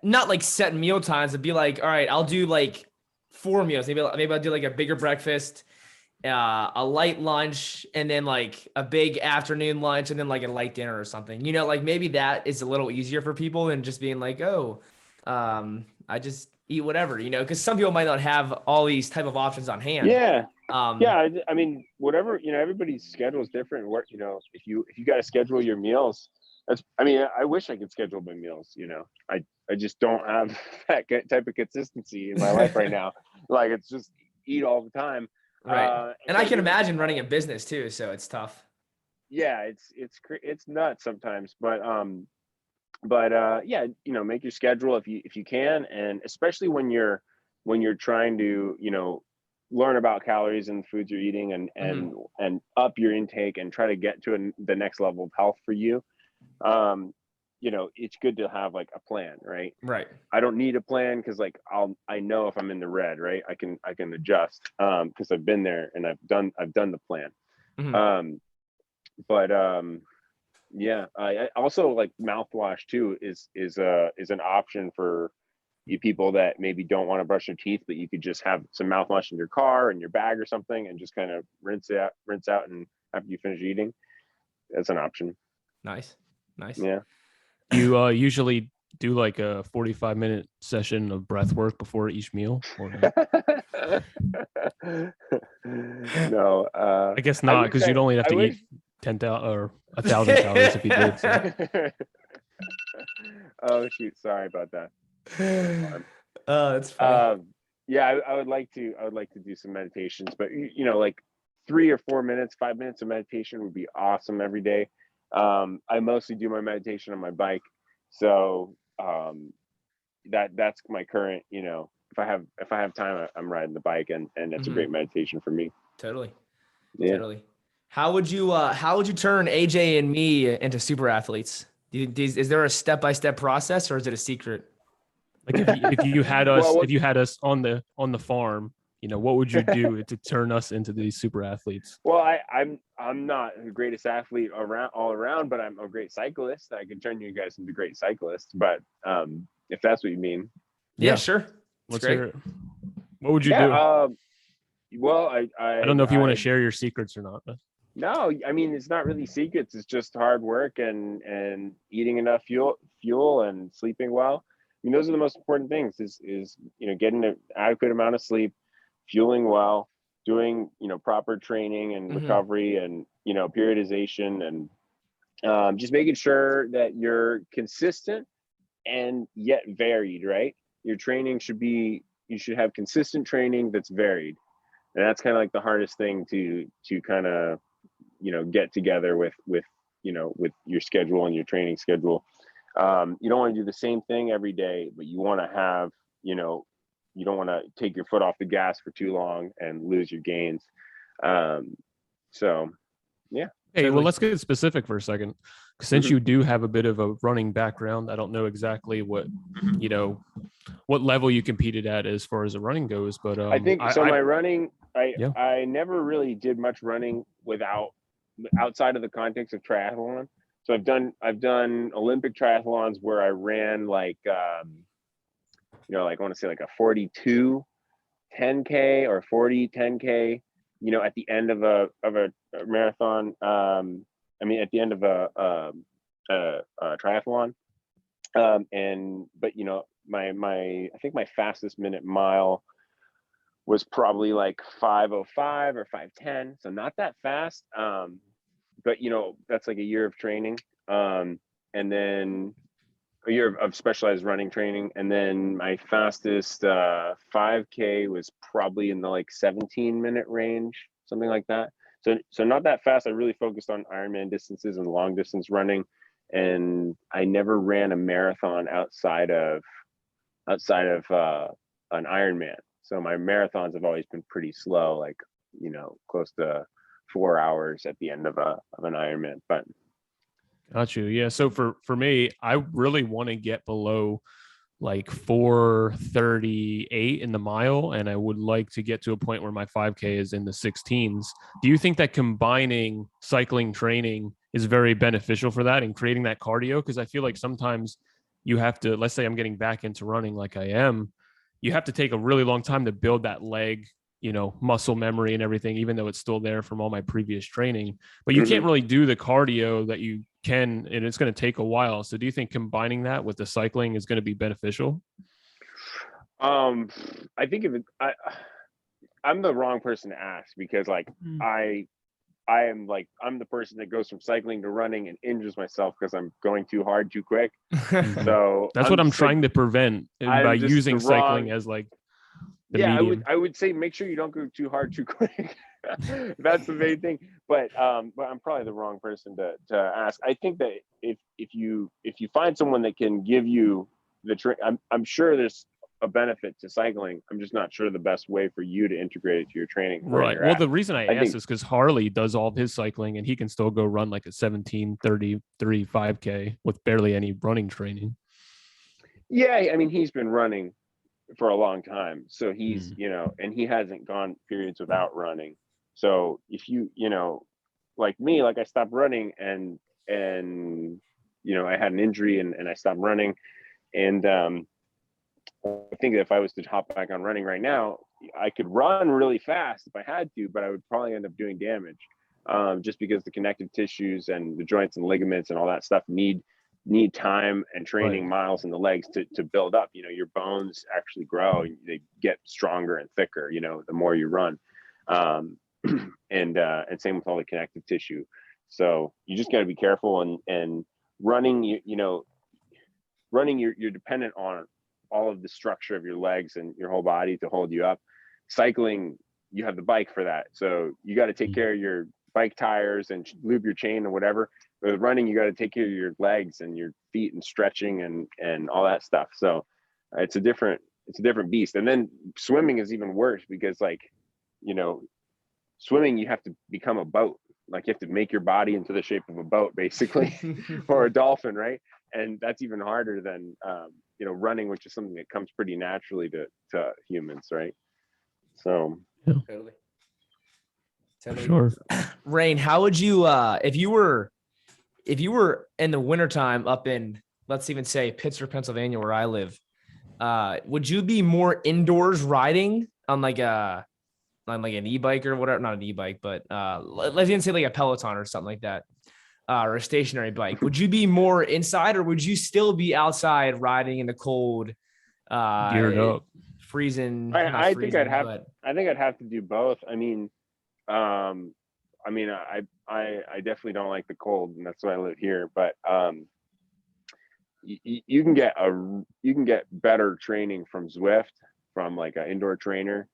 not like set meal times, but be like, all right, I'll do like 4 meals. Maybe I'll do like a bigger breakfast, a light lunch, and then like a big afternoon lunch, and then like a light dinner or something. You know, like maybe that is a little easier for people than just being like, oh, I just eat whatever, you know, because some people might not have all these type of options on hand. Yeah. Um, I mean, whatever, everybody's schedule is different. What, if you got to schedule your meals, I wish I could schedule my meals, I just don't have that type of consistency in my life right now. Like, it's just eat all the time. right. And I can imagine running a business too, so it's tough. Yeah, it's nuts sometimes, but yeah, make your schedule if you can, and especially when you're trying to learn about calories and foods you're eating, and up your intake and try to get to the next level of health for you. It's good to have like a plan, right? Right. I don't need a plan because like I know if I'm in the red, right? I can adjust because I've been there and I've done the plan. Yeah, I also like mouthwash too is an option for you people that maybe don't want to brush your teeth, but you could just have some mouthwash in your car, in your bag or something, and just kind of rinse out and after you finish eating. That's an option. Nice. Yeah. You usually do like a 45-minute session of breath work before each meal? Or no? No. I guess not, because you'd only have to eat 10,000 or 1,000 calories if you did. So. Oh shoot! Sorry about that. That's funny. Yeah, I would like to do some meditations, but like 3 or 4 minutes, 5 minutes of meditation would be awesome every day. I mostly do my meditation on my bike, so that's my current. If I have time, I'm riding the bike, and it's a great meditation for me. Totally. Yeah. Totally. How would you turn AJ and me into super athletes? Is there a step-by-step process, or is it a secret? Like if you had us if you had us on the farm, what would you do to turn us into these super athletes? Well, I'm not the greatest athlete all around, but I'm a great cyclist. I can turn you guys into great cyclists, but if that's what you mean. Yeah, sure. Let's hear it. What would you do? Well, I don't know if you want to share your secrets or not. But. No, I mean, it's not really secrets. It's just hard work and eating enough fuel and sleeping well. I mean, those are the most important things is getting an adequate amount of sleep, fueling well, doing, proper training and recovery and, periodization, and just making sure that you're consistent and yet varied, right? Your training you should have consistent training that's varied. And that's kind of like the hardest thing to kind of, get together with your schedule and your training schedule. You don't want to do the same thing every day, but you want to have, you don't want to take your foot off the gas for too long and lose your gains. So, yeah. Hey, well, let's get specific for a second. Since you do have a bit of a running background, I don't know exactly what, what level you competed at as far as the running goes, but I think my running, I never really did much running outside of the context of triathlon. So I've done Olympic triathlons where I ran like like I want to say like a 42 10K or 40 10K, at the end of a marathon. At the end of a triathlon. But I think my fastest minute mile was probably like 5:05 or 5:10, so not that fast. But that's like a year of training, and then a year of specialized running training, and then my fastest 5K was probably in the like 17-minute range, something like that. So not that fast. I really focused on Ironman distances and long distance running, and I never ran a marathon outside of an Ironman. So my marathons have always been pretty slow, like close to 4 hours at the end of an Ironman. But got you. Yeah. So for me, I really want to get below like 4:38 in the mile, and I would like to get to a point where my 5K is in the 16s. Do you think that combining cycling training is very beneficial for that and creating that cardio. Because I feel like sometimes you have to, let's say I'm getting back into running like I am, you have to take a really long time to build that leg, muscle memory and everything, even though it's still there from all my previous training. But you can't really do the cardio that you can, and it's going to take a while. So do you think combining that with the cycling is going to be beneficial? I think I'm the wrong person to ask, because like I'm the person that goes from cycling to running and injures myself because I'm going too hard too quick. So that's what I'm trying to prevent by using cycling as like the medium. I would say make sure you don't go too hard too quick. That's the main thing. But I'm probably the wrong person to ask. I think that if you find someone that can give you I'm sure there's a benefit to cycling. I'm just not sure the best way for you to integrate it to your training. Right. Well, the reason I asked is because Harley does all of his cycling and he can still go run like a 17:30 5K with barely any running training. Yeah, I mean, he's been running for a long time, so he's and he hasn't gone periods without running. So if you like me, like I stopped running and I had an injury and I stopped running, and I think that if I was to hop back on running right now, I could run really fast if I had to, but I would probably end up doing damage, just because the connective tissues and the joints and ligaments and all that stuff need time and training miles in the legs to build up. Your bones actually grow, they get stronger and thicker, the more you run. And same with all the connective tissue. So you just got to be careful, and running, running, you're dependent on all of the structure of your legs and your whole body to hold you up. Cycling, you have the bike for that. So you got to take care of your bike tires and lube your chain or whatever. But with running, you got to take care of your legs and your feet and stretching and all that stuff. So it's a different beast. And then swimming is even worse because swimming, you have to become a boat. Like you have to make your body into the shape of a boat, basically, or a dolphin, right? And that's even harder than running, which is something that comes pretty naturally to humans, right? So totally. Sure. Rane, how would you if you were in the wintertime up in, let's even say Pittsburgh, Pennsylvania, where I live, would you be more indoors riding on like an e-bike or whatever, not an e-bike, but let's even say like a Peloton or something like that, or a stationary bike? Would you be more inside, or would you still be outside riding in the cold, geared up, freezing? I think I'd have to do both. I definitely don't like the cold, and that's why I live here. But you can get better training from Zwift, from like an indoor trainer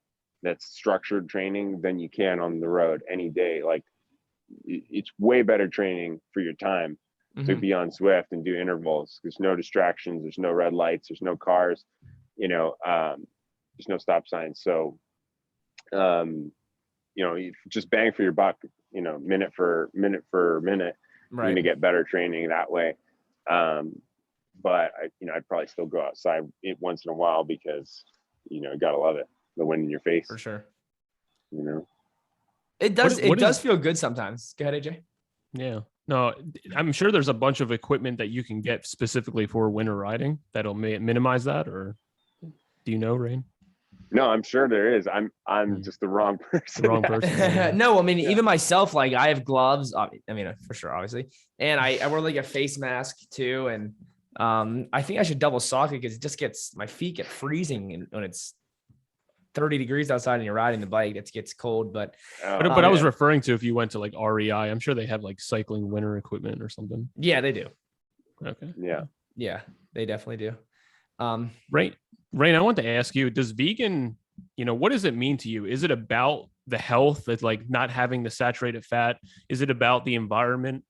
that's structured training, than you can on the road any day. Like it's way better training for your time to be on Zwift and do intervals. There's no distractions, there's no red lights, there's no cars, there's no stop signs. So just bang for your buck, minute for minute, right. You're gonna get better training that way. But I'd probably still go outside once in a while because gotta love it, the wind in your face, for sure. It does feel good sometimes. Go ahead, AJ. Yeah, no, I'm sure there's a bunch of equipment that you can get specifically for winter riding that'll minimize that, or do you know, Rane? No, I'm sure there is. I'm just the wrong person. No, even myself, like I have gloves. For sure, obviously, and I wear like a face mask too, and I think I should double sock it because it just gets my feet get freezing, and when it's 30 degrees outside and you're riding the bike, it gets cold. But I was referring to if you went to like REI, I'm sure they have like cycling winter equipment or something. Yeah, they do. Okay. Yeah, they definitely do. Rane, I want to ask you, does vegan, what does it mean to you? Is it about the health, that's like not having the saturated fat? Is it about the environment?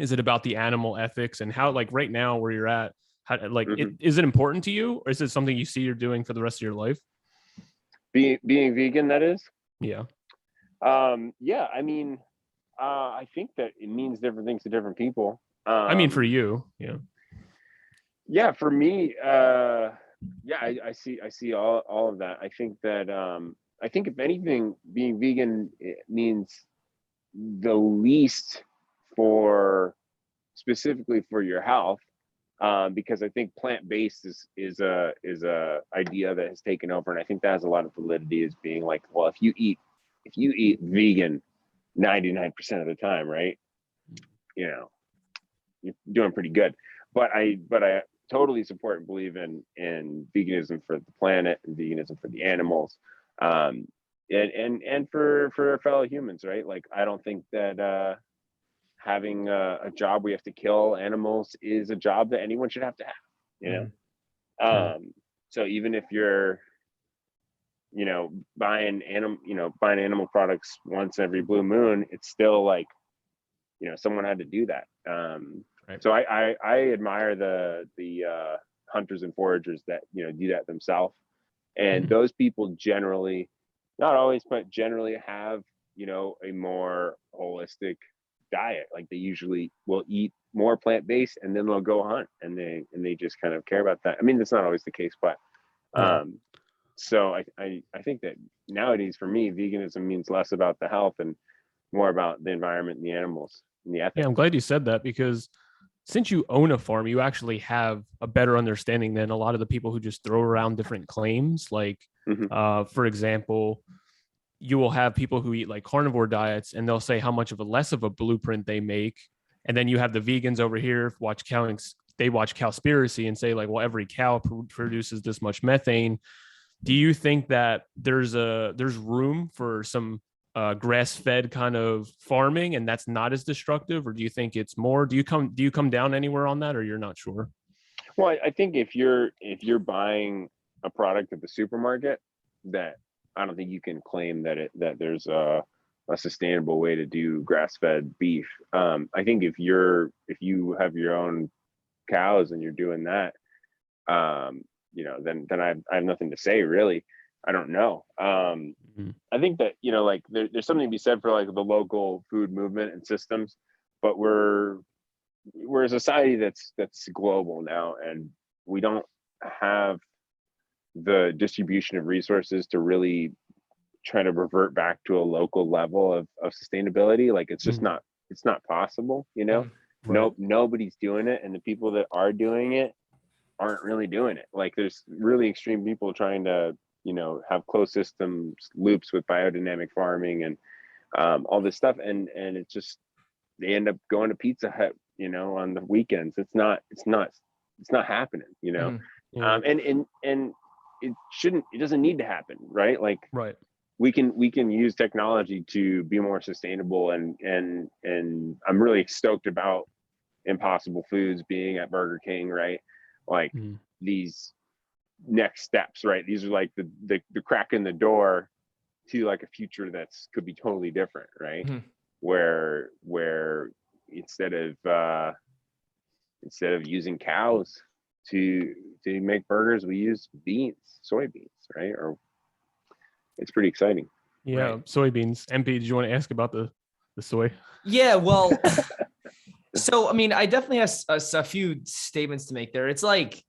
Is it about the animal ethics and how, like right now where you're at, is it important to you, or is it something you see you're doing for the rest of your life? Being vegan, that is? Yeah. I think that it means different things to different people. For you, yeah. Yeah, for me, I see all of that. I think that I think if anything, being vegan, it means the least specifically for your health, because I think plant-based is a idea that has taken over, and I think that has a lot of validity as being like, well, if you eat vegan 99% of the time, right, you're doing pretty good. But I totally support and believe in veganism for the planet and veganism for the animals, and for our fellow humans, right? Like, I don't think that having a job where you have to kill animals is a job that anyone should have to have, so even if you're buying animal products once every blue moon, it's still like, someone had to do that. Right. So I admire the hunters and foragers that do that themselves, and those people generally, not always, but generally have a more holistic diet. Like, they usually will eat more plant-based, and then they'll go hunt, and they just kind of care about that. I mean, that's not always the case, but so I think that nowadays, for me, veganism means less about the health and more about the environment and the animals and the ethics. Yeah, I'm glad you said that, because since you own a farm, you actually have a better understanding than a lot of the people who just throw around different claims. Like, for example, you will have people who eat like carnivore diets, and they'll say how much of a less of a blueprint they make. And then you have the vegans over here watch Cowspiracy and say like, well, every cow produces this much methane. Do you think that there's room for some grass-fed kind of farming, and that's not as destructive, or do you think it's more? Do you come down anywhere on that, or you're not sure? Well, I think if you're buying a product at the supermarket, that I don't think you can claim that there's a sustainable way to do grass-fed beef. I think if you have your own cows and you're doing that, then I have nothing to say, really. I don't know. I think that like there's something to be said for like the local food movement and systems, but we're a society that's global now, and we don't have the distribution of resources to really try to revert back to a local level of sustainability. Like, it's just not possible. Right. Nobody's doing it, and the people that are doing it aren't really doing it. Like, there's really extreme people trying to have closed systems loops with biodynamic farming and all this stuff, and it's just, they end up going to Pizza Hut on the weekends. It's not happening. And it doesn't need to happen, right? Like, Right. we can use technology to be more sustainable, and I'm really stoked about Impossible Foods being at Burger King, right? Like, these next steps, right? These are like the crack in the door to like a future could be totally different, right? Where instead of using cows to make burgers, we use soybeans, right? Or it's pretty exciting. Yeah, right. Soybeans. MP, did you want to ask about the soy? Yeah, well, so I mean, I definitely have a few statements to make there. It's like,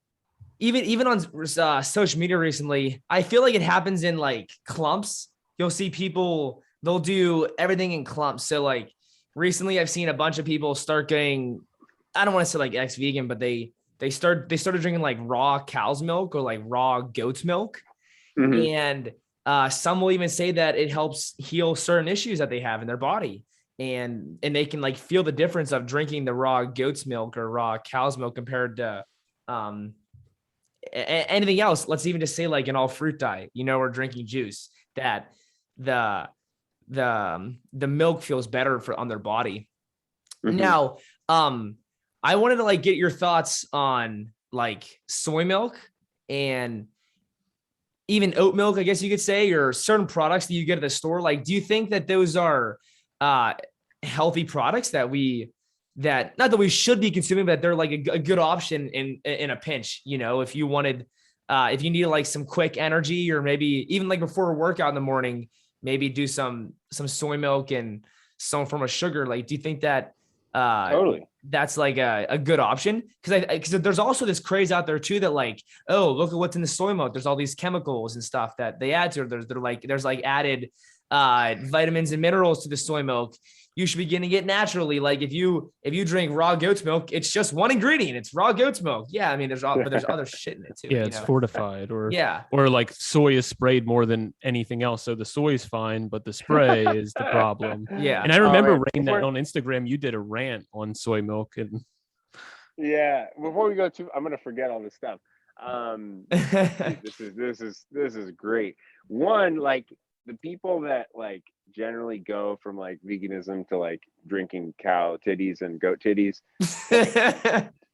even on social media recently, I feel like it happens in like clumps. You'll see people, they'll do everything in clumps. So like recently I've seen a bunch of people start getting, I don't want to say like ex-vegan, but they started drinking like raw cow's milk or like raw goat's milk. And some will even say that it helps heal certain issues that they have in their body. And they can like feel the difference of drinking the raw goat's milk or raw cow's milk compared to anything else. Let's even just say like an all fruit diet, or drinking juice, that the milk feels better on their body. Now, I wanted to like get your thoughts on like soy milk and even oat milk, I guess you could say, or certain products that you get at the store. Like, do you think that those are healthy products that not that we should be consuming, but they're like a good option in a pinch? If you wanted, if you need like some quick energy, or maybe even like before a workout in the morning, maybe do some soy milk and some form of sugar. Like, do you think that Totally, that's like a good option? Because there's also this craze out there too that like, oh, look at what's in the soy milk. There's all these chemicals and stuff that they add to it. There's like added vitamins and minerals to the soy milk. You should be getting it naturally. Like if you drink raw goat's milk, it's just one ingredient. It's raw goat's milk. Yeah, I mean, there's other shit in it too. Yeah, it's fortified, or yeah, or like soy is sprayed more than anything else. So the soy is fine, but the spray is the problem. Yeah. And I remember Rane, that on Instagram you did a rant on soy milk, and yeah. Before we go to, I'm gonna forget all this stuff. This is great. One, like the people that like generally go from like veganism to like drinking cow titties and goat titties,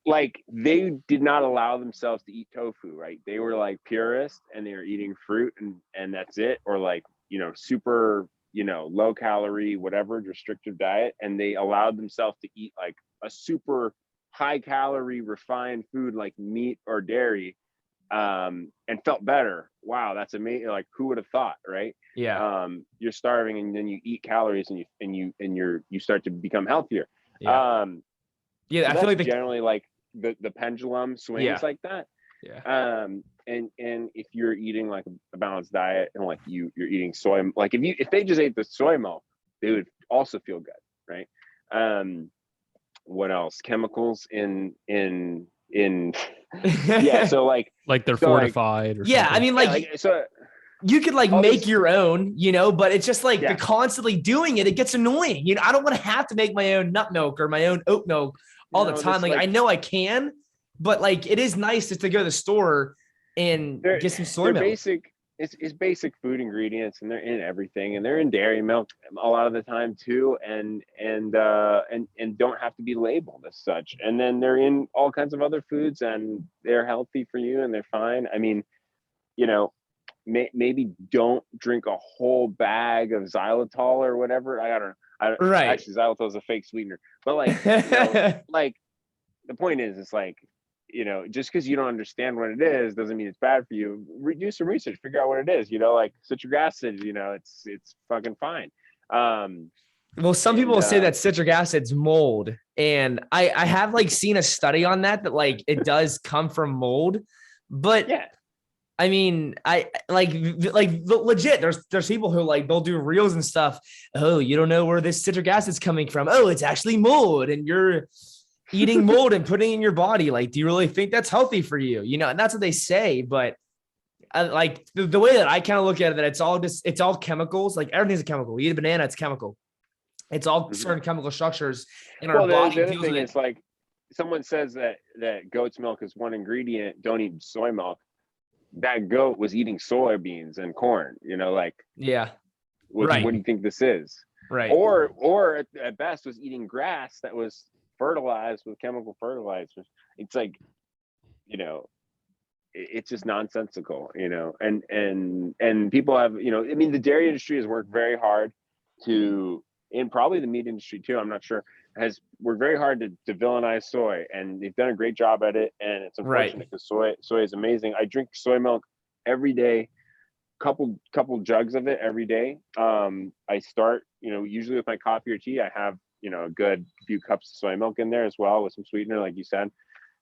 like they did not allow themselves to eat tofu, right? They were like purists and they were eating fruit and that's it, or like, you know, super, you know, low calorie, whatever, restrictive diet, and they allowed themselves to eat like a super high calorie refined food like meat or dairy, and felt better. Wow, that's amazing. Like who would have thought, right? Yeah. You're starving and then you eat calories and you start to become healthier. Yeah. So I feel like generally like the pendulum swings like that. Yeah. And if you're eating like a balanced diet and like you're eating soy, like if they just ate the soy milk, they would also feel good, right? What else? Chemicals in yeah, so like they're fortified, or yeah, something. I mean, like so you could like make your own, you know, but it's just like the constantly doing it gets annoying. You know, I don't want to have to make my own nut milk or my own oat milk all the time. Like I know I can, but like it is nice just to go to the store and get some soy milk. Basic, it's basic food ingredients, and they're in everything, and they're in dairy milk a lot of the time too, and don't have to be labeled as such. And then they're in all kinds of other foods, and they're healthy for you, and they're fine. I mean, you know, maybe don't drink a whole bag of xylitol or whatever. I don't know. Right. Actually, xylitol is a fake sweetener, but like, you know, like the point is, it's like, you know, just because you don't understand what it is doesn't mean it's bad for you. Do some research, figure out what it is. You know, like citric acid. You know, it's fucking fine. Well, some people will say that citric acid's mold, and I have like seen a study on that like it does come from mold, but yeah. I mean, I like legit. There's people who like they'll do reels and stuff. Oh, you don't know where this citric acid's coming from. Oh, it's actually mold, and you're eating mold and putting it in your body. Like, do you really think that's healthy for you? You know, and that's what they say. But like the way that I kind of look at it, that it's all chemicals. Like everything's a chemical. You eat a banana, it's chemical. It's all certain chemical structures in our body. The other thing is like someone says that goat's milk is one ingredient. Don't eat soy milk. That goat was eating soybeans and corn, you know, like, what do you think this is? Right. Or at best was eating grass that was fertilized with chemical fertilizers. It's like, you know, it's just nonsensical, you know, and people have, you know, I mean, the dairy industry has worked very hard and probably the meat industry too, I'm not sure, has worked very hard to villainize soy, and they've done a great job at it. And it's unfortunate because soy is amazing. I drink soy milk every day, couple jugs of it every day. I start, you know, usually with my coffee or tea, I have, you know, a good few cups of soy milk in there as well with some sweetener, like you said,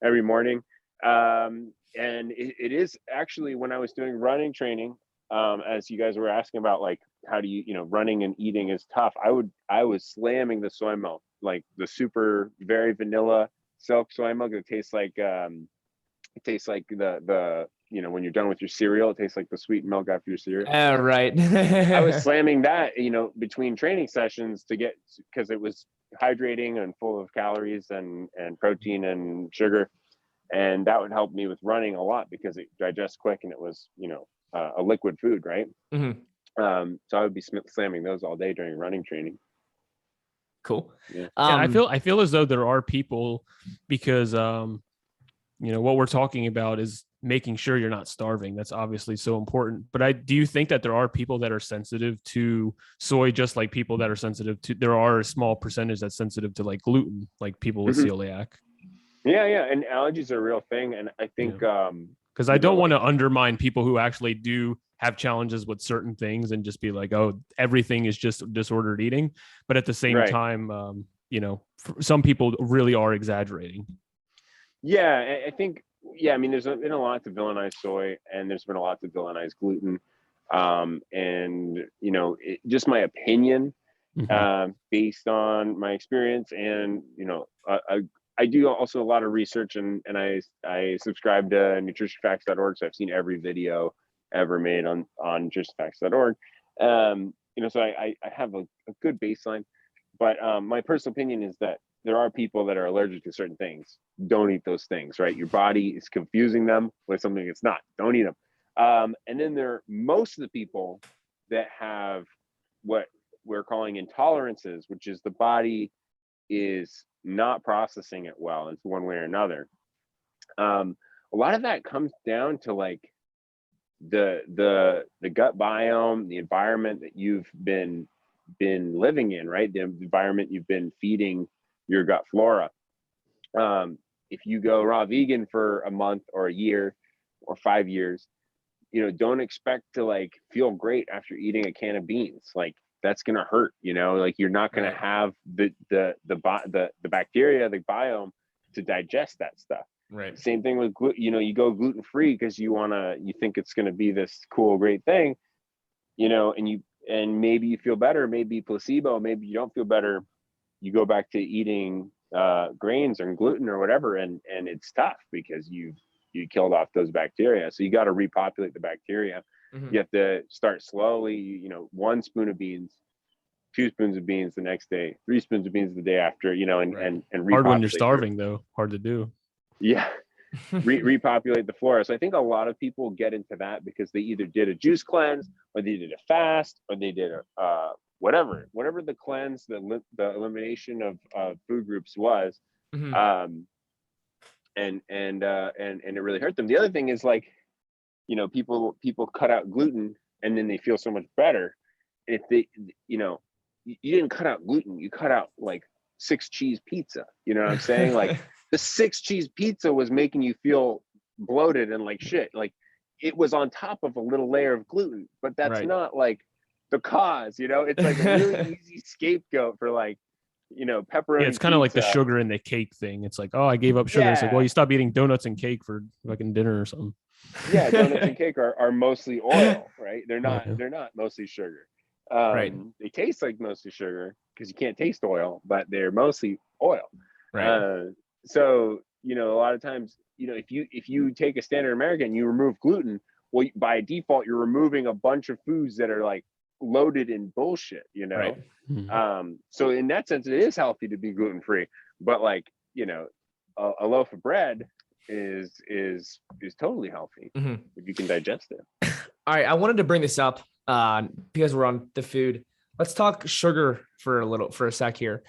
every morning. And it is actually, when I was doing running training, as you guys were asking about, like, how do you know, running and eating is tough. I was slamming the soy milk, like the super very vanilla silk soy milk. It tastes like the you know, when you're done with your cereal, it tastes like the sweet milk after your cereal. Oh, right. I was slamming that, you know, between training sessions because it was hydrating and full of calories and protein and sugar, and that would help me with running a lot because it digests quick and it was, you know, a liquid food, right? Mm-hmm. So I would be slamming those all day during running training. Cool. Yeah. I feel as though there are people, because you know, what we're talking about is making sure you're not starving. That's obviously so important. But do you think that there are people that are sensitive to soy, just like people that are sensitive to, there are a small percentage that's sensitive to like gluten, like people with celiac? Yeah. And allergies are a real thing. And I think, because I don't want to undermine people who actually do have challenges with certain things and just be like, oh, everything is just disordered eating. But at the same time, you know, some people really are exaggerating. Yeah, I think, I mean, there's been a lot to villainize soy, and there's been a lot to villainize gluten. And just my opinion, based on my experience, and I do also a lot of research, and I subscribe to nutritionfacts.org, so I've seen every video ever made on nutritionfacts.org. So I have a good baseline, but my personal opinion is that there are people that are allergic to certain things. Don't eat those things, right? Your body is confusing them with something it's not. Don't eat them. And then there are most of the people that have what we're calling intolerances, which is the body is not processing it well in one way or another. A lot of that comes down to like the gut biome, the environment that you've been living in, right? The environment you've been feeding your gut flora. If you go raw vegan for a month or a year or 5 years, don't expect to like feel great after eating a can of beans. Like that's gonna hurt, like you're not gonna have the bacteria, the biome to digest that stuff. Right. Same thing with you go gluten free because you think it's gonna be this cool, great thing, and maybe you feel better, maybe placebo, maybe you don't feel better. You go back to eating grains or gluten or whatever, and it's tough because you killed off those bacteria. So you got to repopulate the bacteria. You have to start slowly, 1 spoon of beans, 2 spoons of beans the next day, 3 spoons of beans the day after, and hard when you're starving though, hard to do. Yeah. Repopulate the flora. So I think a lot of people get into that because they either did a juice cleanse, or they did a fast, or they did a whatever the cleanse, the elimination of food groups was. And it really hurt them. The other thing is like, people cut out gluten and then they feel so much better. If they, you didn't cut out gluten, you cut out like 6 cheese pizza. You know what I'm saying? Like the 6 cheese pizza was making you feel bloated and like shit. Like it was on top of a little layer of gluten, but that's not like the cause, it's like a really easy scapegoat for like, pepperoni. Yeah, it's kind of like the sugar in the cake thing. It's like, oh, I gave up sugar. It's like, well, you stop eating donuts and cake for fucking dinner or something. Yeah, donuts and cake are mostly oil, right? They're not mostly sugar. They taste like mostly sugar because you can't taste oil, but they're mostly oil. Right. So a lot of times, if you take a standard American and you remove gluten, well, by default you're removing a bunch of foods that are like loaded in bullshit, Right. So in that sense it is healthy to be gluten-free, but like a loaf of bread is totally healthy if you can digest it. All right, I wanted to bring this up because we're on the food. Let's talk sugar for a sec here.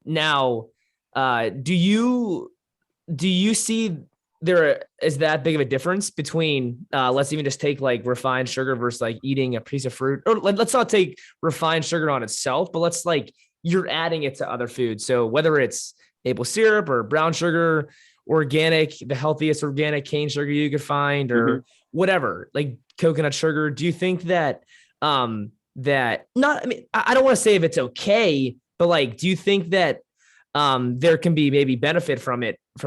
Now, do you see there is that big of a difference between let's even just take like refined sugar versus like eating a piece of fruit, or let's not take refined sugar on itself, but let's like you're adding it to other foods. So whether it's maple syrup or brown sugar, organic, the healthiest organic cane sugar you could find, or whatever, like coconut sugar. Do you think that I don't want to say if it's okay, but like, do you think that there can be maybe benefit from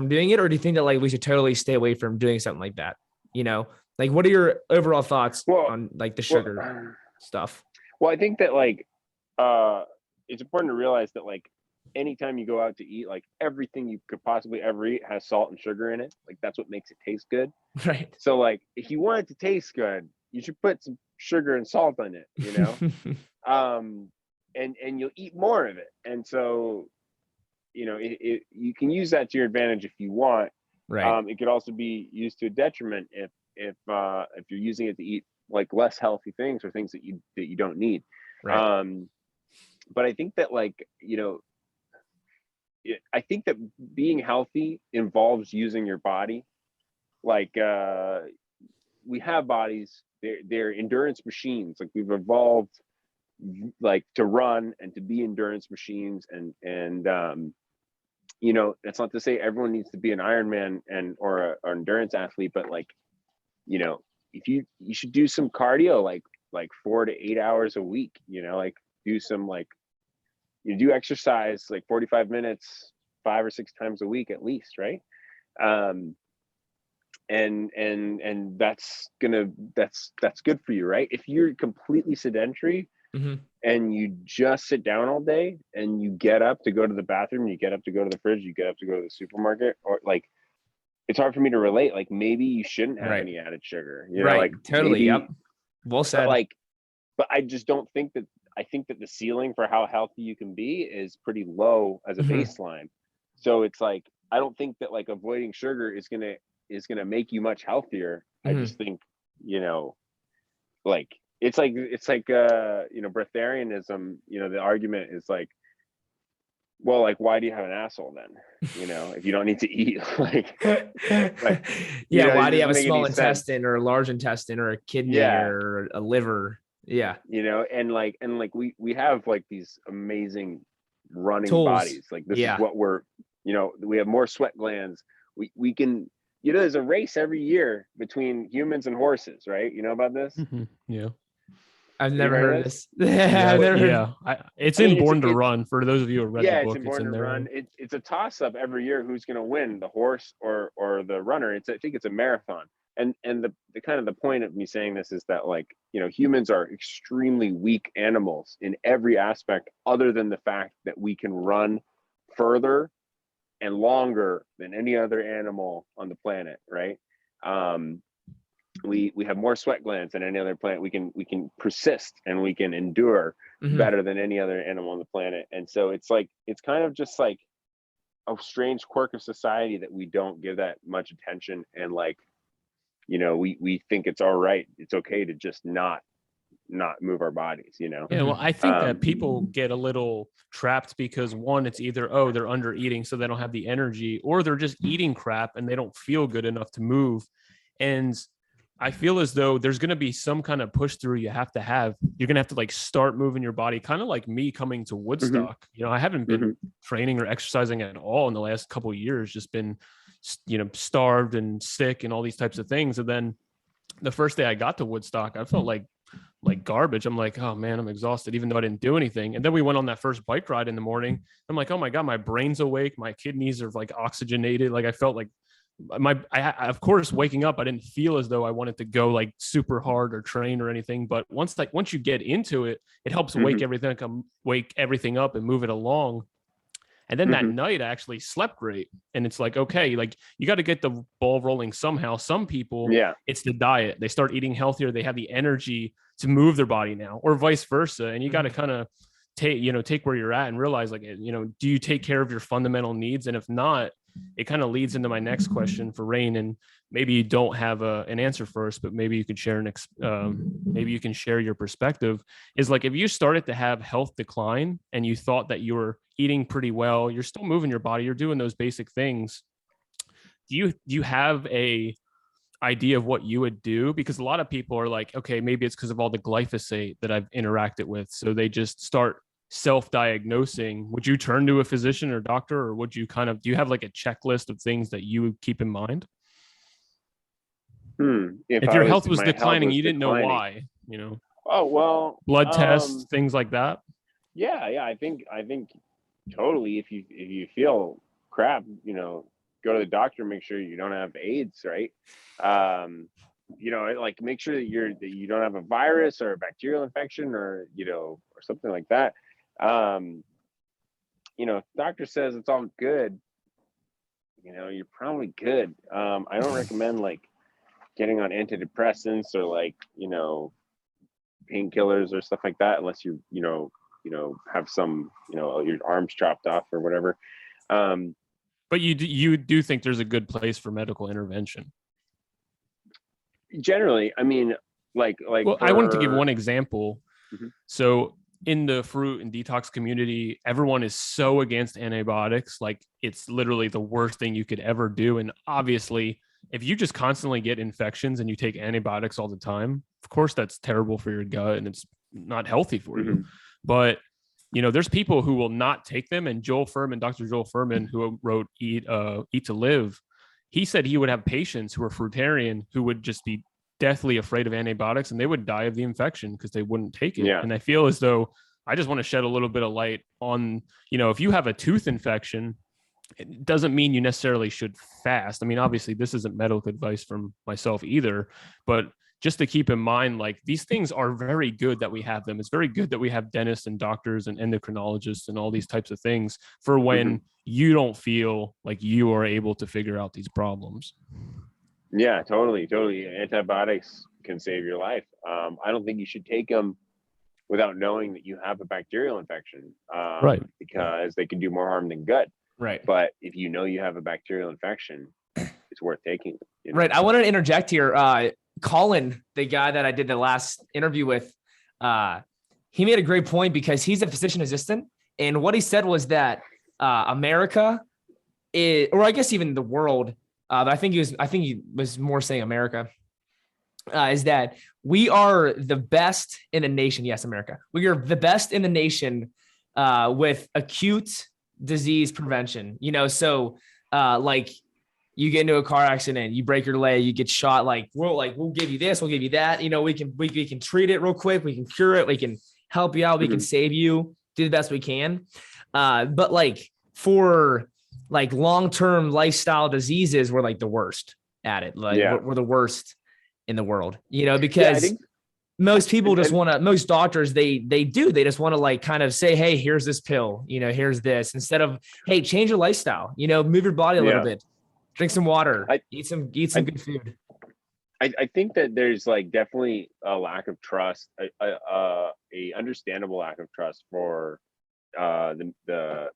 doing it, or do you think that like we should totally stay away from doing something like that? Like what are your overall thoughts on like the sugar stuff? Well, I think that like it's important to realize that like anytime you go out to eat, like everything you could possibly ever eat has salt and sugar in it. Like that's what makes it taste good. Right. So like if you want it to taste good, you should put some sugar and salt in it, and you'll eat more of it. And so, you can use that to your advantage if you want. Right. It could also be used to a detriment if you're using it to eat like less healthy things or things that you don't need. Right. But I think that like, I think that being healthy involves using your body. Like we have bodies, they're endurance machines. Like we've evolved like to run and to be endurance machines, and that's not to say everyone needs to be an Ironman or an endurance athlete, but like, if you should do some cardio, like 4 to 8 hours a week, like do some like, you do exercise like 45 minutes 5 or 6 times a week at least, right? and that's good for you, right? If you're completely sedentary and you just sit down all day and you get up to go to the bathroom, you get up to go to the fridge, you get up to go to the supermarket, or like, it's hard for me to relate. Like, maybe you shouldn't have any added sugar, you know, like totally. Maybe, yep. Well said. But I just don't think that, I think that the ceiling for how healthy you can be is pretty low as a baseline. So it's like, I don't think that like avoiding sugar is gonna make you much healthier. I just think, you know, like it's like you know, breatharianism, you know, the argument is like, well, like, why do you have an asshole then? You know, if you don't need to eat, like yeah, know, why do you have a small intestine or a large intestine or a kidney or a liver? Yeah, you know, and we have like these amazing running tools. Bodies. Like, this is what we're, you know, we have more sweat glands. We can, you know, there's a race every year between humans and horses, right? You know about this? Yeah. I've never heard of this. It's in Born to Run. For those of you who read the book, it's in Born to Run. It's a toss-up every year who's going to win, the horse or the runner. I think it's a marathon. And the kind of the point of me saying this is that, like, you know, humans are extremely weak animals in every aspect, other than the fact that we can run further and longer than any other animal on the planet, right? We have more sweat glands than any other planet. We can persist and we can endure better than any other animal on the planet. And so it's like, it's kind of just like a strange quirk of society that we don't give that much attention. And like, you know, we think it's all right, it's okay to just not move our bodies, you know? Yeah, well, I think that people get a little trapped because, one, it's either, oh, they're under eating, so they don't have the energy, or they're just eating crap and they don't feel good enough to move. And I feel as though there's going to be some kind of push through you're going to have to like start moving your body, kind of like me coming to Woodstock. You know, I haven't been training or exercising at all in the last couple of years, just been, you know, starved and sick and all these types of things. And then the first day I got to Woodstock, I felt like garbage. I'm like, oh man, I'm exhausted, even though I didn't do anything. And then we went on that first bike ride in the morning. I'm like, oh my God, my brain's awake. My kidneys are like oxygenated. Like, I felt like of course, waking up, I didn't feel as though I wanted to go like super hard or train or anything. But once you get into it, it helps wake everything up and move it along. And then that night I actually slept great. And it's like, okay, like, you got to get the ball rolling somehow. Some people, it's the diet. They start eating healthier. They have the energy to move their body now, or vice versa. And you got to kind of take where you're at and realize, like, you know, do you take care of your fundamental needs? And if not, it kind of leads into my next question for Rane. And maybe you don't have an answer first, but maybe you could share maybe you can share your perspective. Is like, if you started to have health decline and you thought that you were eating pretty well, you're still moving your body, you're doing those basic things, do you have a idea of what you would do? Because a lot of people are like, okay, maybe it's because of all the glyphosate that I've interacted with, so they just start self-diagnosing. Would you turn to a physician or doctor, or would you do you have like a checklist of things that you would keep in mind? If your health was declining, you didn't know why, you know? Oh, well, blood tests, things like that. Yeah. I think totally. If you feel crap, you know, go to the doctor, make sure you don't have AIDS, right? You know, like, make sure that you don't have a virus or a bacterial infection, or, you know, or something like that. You know, if the doctor says it's all good, you know, you're probably good. I don't recommend like getting on antidepressants or like, you know, painkillers or stuff like that, unless you have some, you know, your arms chopped off or whatever. But you do think there's a good place for medical intervention? Generally, I mean, like. Well, I wanted to give one example. So in the fruit and detox community, everyone is so against antibiotics. Like, it's literally the worst thing you could ever do. And obviously, if you just constantly get infections and you take antibiotics all the time, of course, that's terrible for your gut and it's not healthy for you. But, you know, there's people who will not take them. And Dr. Joel Furman, who wrote Eat to Live, he said he would have patients who are fruitarian who would just be deathly afraid of antibiotics, and they would die of the infection because they wouldn't take it. And I feel as though I just want to shed a little bit of light on, you know, if you have a tooth infection, it doesn't mean you necessarily should fast. I mean, obviously this isn't medical advice from myself either, but just to keep in mind, like, these things are very good that we have them. It's very good that we have dentists and doctors and endocrinologists and all these types of things for when you don't feel like you are able to figure out these problems. Yeah, totally. Antibiotics can save your life. I don't think you should take them without knowing that you have a bacterial infection, Right. because they can do more harm than good. Right. But if you know you have a bacterial infection, it's worth taking. You know? Right. I wanted to interject here. Colin, the guy that I did the last interview with, he made a great point because he's a physician assistant. And what he said was that America is, or I guess even the world, but I think he was more saying America, is that we are the best in the nation. Yes, America. We are the best in the nation with acute disease prevention. You know, so like, you get into a car accident, you break your leg, you get shot. We'll give you this, we'll give you that. You know, we can treat it real quick. We can cure it. We can help you out. We can save you, do the best we can. But like for like long-term lifestyle diseases, we're like the worst at it. Like we're the worst in the world, you know, because most people just want to, most doctors, they just want to like kind of say, hey, here's this pill, you know, here's this, instead of, hey, change your lifestyle, you know, move your body a little bit. Drink some water, eat some good food. I think that there's like definitely a lack of trust, a understandable lack of trust for the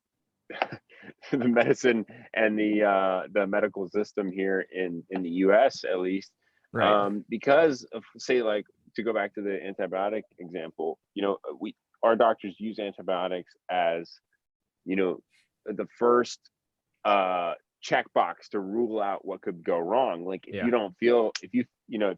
the medicine and the medical system here in the US, at least. Right. Because of, say, like, to go back to the antibiotic example, you know, our doctors use antibiotics as, you know, the first checkbox to rule out what could go wrong. Like, if you don't feel, if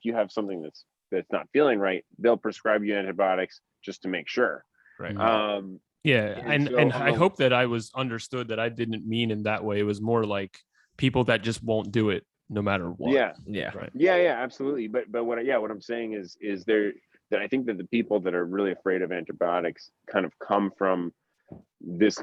you have something that's not feeling right, they'll prescribe you antibiotics just to make sure. Right. And I hope that I was understood, that I didn't mean in that way. It was more like people that just won't do it no matter what. Right. Yeah, absolutely. But what I'm saying is there, that I think that the people that are really afraid of antibiotics kind of come from this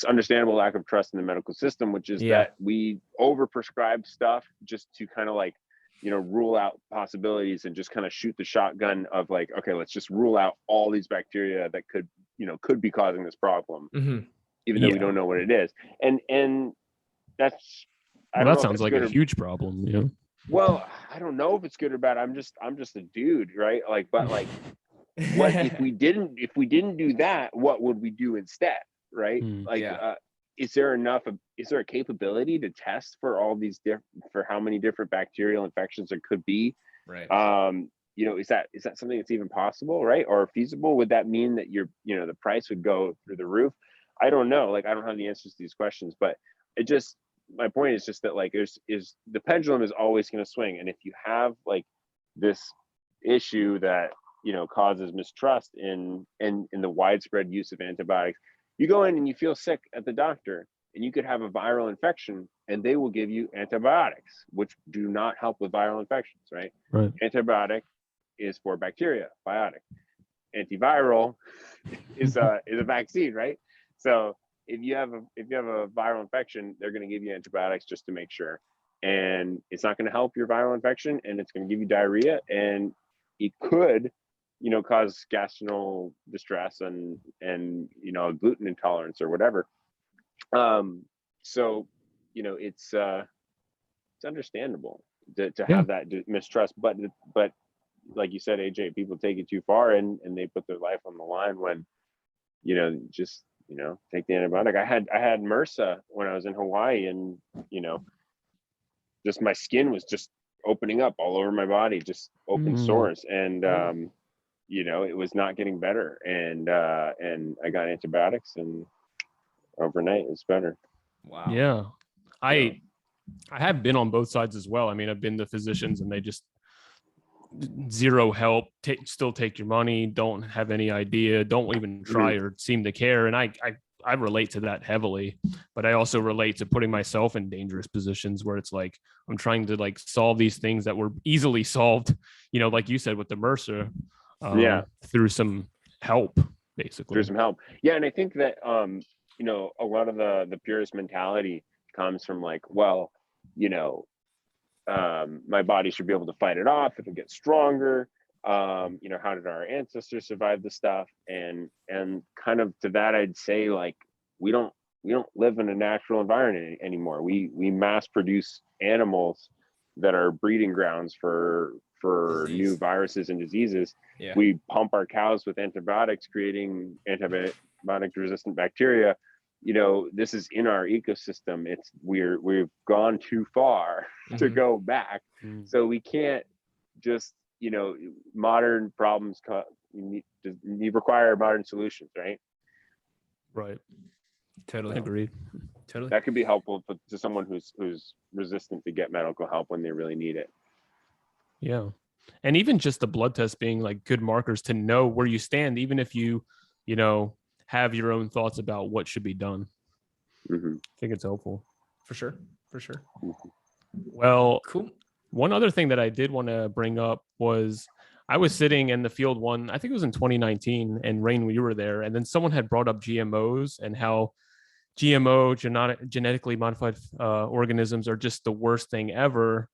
understandable lack of trust in the medical system, which is that we overprescribe stuff just to kind of like, you know, rule out possibilities and just kind of shoot the shotgun of like, okay, let's just rule out all these bacteria that could be causing this problem, even though we don't know what it is. And that's, that sounds like a huge problem. Yeah. Well, I don't know if it's good or bad. I'm just a dude, right? Like, but like, what if we didn't do that? What would we do instead, right? Is there a capability to test for all these for how many different bacterial infections there could be? Right. You know, is that something that's even possible, right? Or feasible? Would that mean that the price would go through the roof? I don't know. Like, I don't have the answers to these questions, but my point is just that, like, the pendulum is always going to swing. And if you have like this issue that, you know, causes mistrust in the widespread use of antibiotics, you go in and you feel sick at the doctor, and you could have a viral infection, and they will give you antibiotics, which do not help with viral infections, right? Antibiotic is for bacteria, biotic. Antiviral is a vaccine, right? So if you have a viral infection, they're going to give you antibiotics just to make sure, and it's not going to help your viral infection, and it's going to give you diarrhea, and it could, you know, cause gastrointestinal distress and you know, gluten intolerance or whatever. So, you know, it's understandable to have that mistrust, but like you said, AJ, people take it too far and they put their life on the line when, you know, just, you know, take the antibiotic. I had MRSA when I was in Hawaii, and, you know, just my skin was just opening up all over my body, just open sores, and you know, it was not getting better, and I got antibiotics, and overnight it's better. Wow. Yeah. I have been on both sides as well. I mean, I've been the physicians, and they just zero help, still take your money, don't have any idea, don't even try or seem to care. And I relate to that heavily, but I also relate to putting myself in dangerous positions where it's like, I'm trying to like solve these things that were easily solved, you know, like you said, with the MRSA, through some help, basically. Through some help. Yeah. And I think that, you know, a lot of the purist mentality comes from like, well, you know, my body should be able to fight it off if it gets stronger. You know, how did our ancestors survive the stuff? And kind of to that, I'd say like we don't live in a natural environment anymore. We mass produce animals that are breeding grounds for new viruses and diseases. Yeah. We pump our cows with antibiotics, creating antibiotic resistant bacteria. You know, this is in our ecosystem. We've gone too far to go back. So we can't just, you know, modern problems you require modern solutions, right? Right. Totally Agreed. Totally. That could be helpful to someone who's resistant to get medical help when they really need it. Yeah. And even just the blood test being like good markers to know where you stand, even if you know, have your own thoughts about what should be done. I think it's helpful. For sure. Well, Cool. One other thing that I did want to bring up was I was sitting in the field I think it was in 2019, and Rane, you were there, and then someone had brought up GMOs and how GMO, genetically modified organisms, are just the worst thing ever.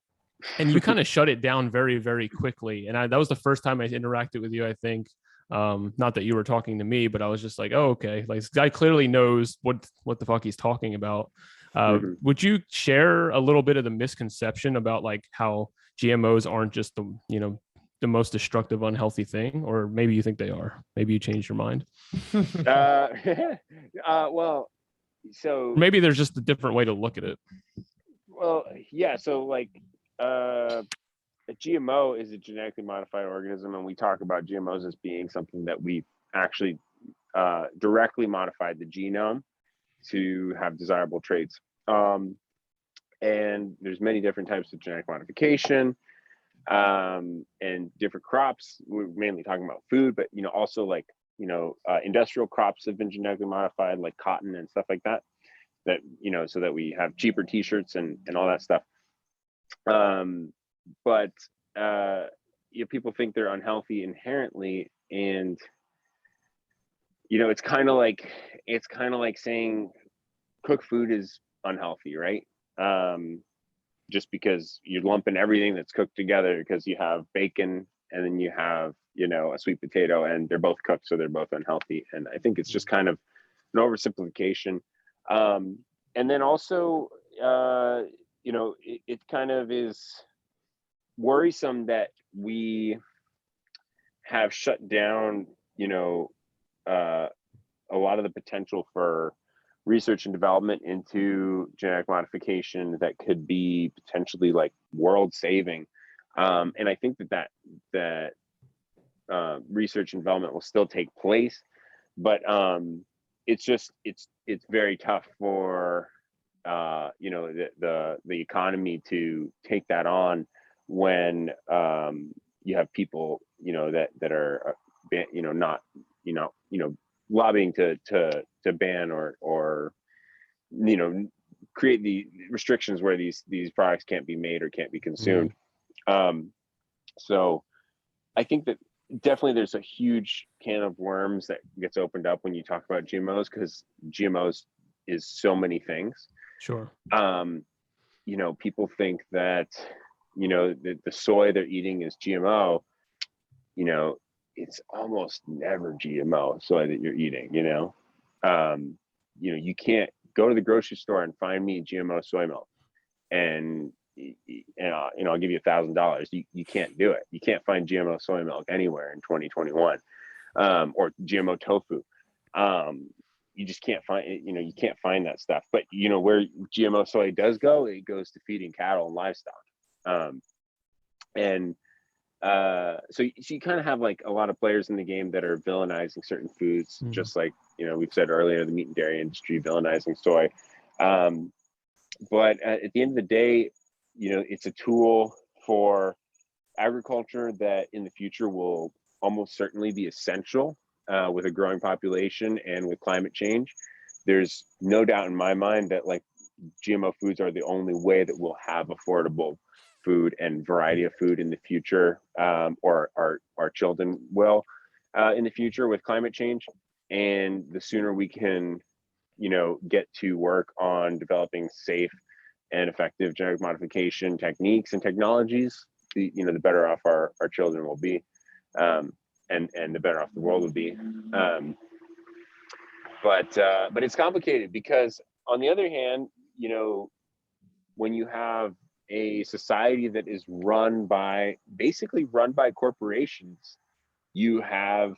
And you kind of shut it down very, very quickly. And that was the first time I interacted with you, I think. Not that you were talking to me, but I was just like, oh, okay. Like, this guy clearly knows what the fuck he's talking about. Would you share a little bit of the misconception about like how GMOs aren't just the most destructive, unhealthy thing, or maybe you think they are? Maybe you changed your mind. Well, so maybe there's just a different way to look at it. Well, yeah. So like, a GMO is a genetically modified organism, and we talk about GMOs as being something that we actually directly modified the genome to have desirable traits. And there's many different types of genetic modification, and different crops. We're mainly talking about food, but also like industrial crops have been genetically modified, like cotton and stuff like that. That so that we have cheaper T-shirts and all that stuff. But people think they're unhealthy inherently, and it's kind of like saying cooked food is unhealthy, right? Just because you're lumping everything that's cooked together, because you have bacon and then you have a sweet potato, and they're both cooked, so they're both unhealthy. And I think it's just kind of an oversimplification. And then also it kind of is worrisome that we have shut down a lot of the potential for research and development into genetic modification that could be potentially like world saving. And I think that research and development will still take place, but it's very tough for the economy to take that on when you have people that are not lobbying to ban or create the restrictions where these products can't be made or can't be consumed. So I think that definitely there's a huge can of worms that gets opened up when you talk about GMOs, because GMOs is so many things. Sure. People think that the soy they're eating is GMO. It's almost never GMO soy that you're eating. You can't go to the grocery store and find me GMO soy milk, and I'll give you $1,000. You can't do it. You can't find GMO soy milk anywhere in 2021, or GMO tofu. You just can't find it. You can't find that stuff. But where GMO soy does go, it goes to feeding cattle and livestock. So you kind of have like a lot of players in the game that are villainizing certain foods, just like we've said earlier, the meat and dairy industry villainizing soy. But at the end of the day, it's a tool for agriculture that in the future will almost certainly be essential with a growing population and with climate change. There's no doubt in my mind that like GMO foods are the only way that we'll have affordable food and variety of food in the future, or our children will in the future with climate change. And the sooner we can get to work on developing safe and effective genetic modification techniques and technologies, the better off our children will be, and the better off the world will be. But it's complicated because, on the other hand, when you have a society that is basically run by corporations, you have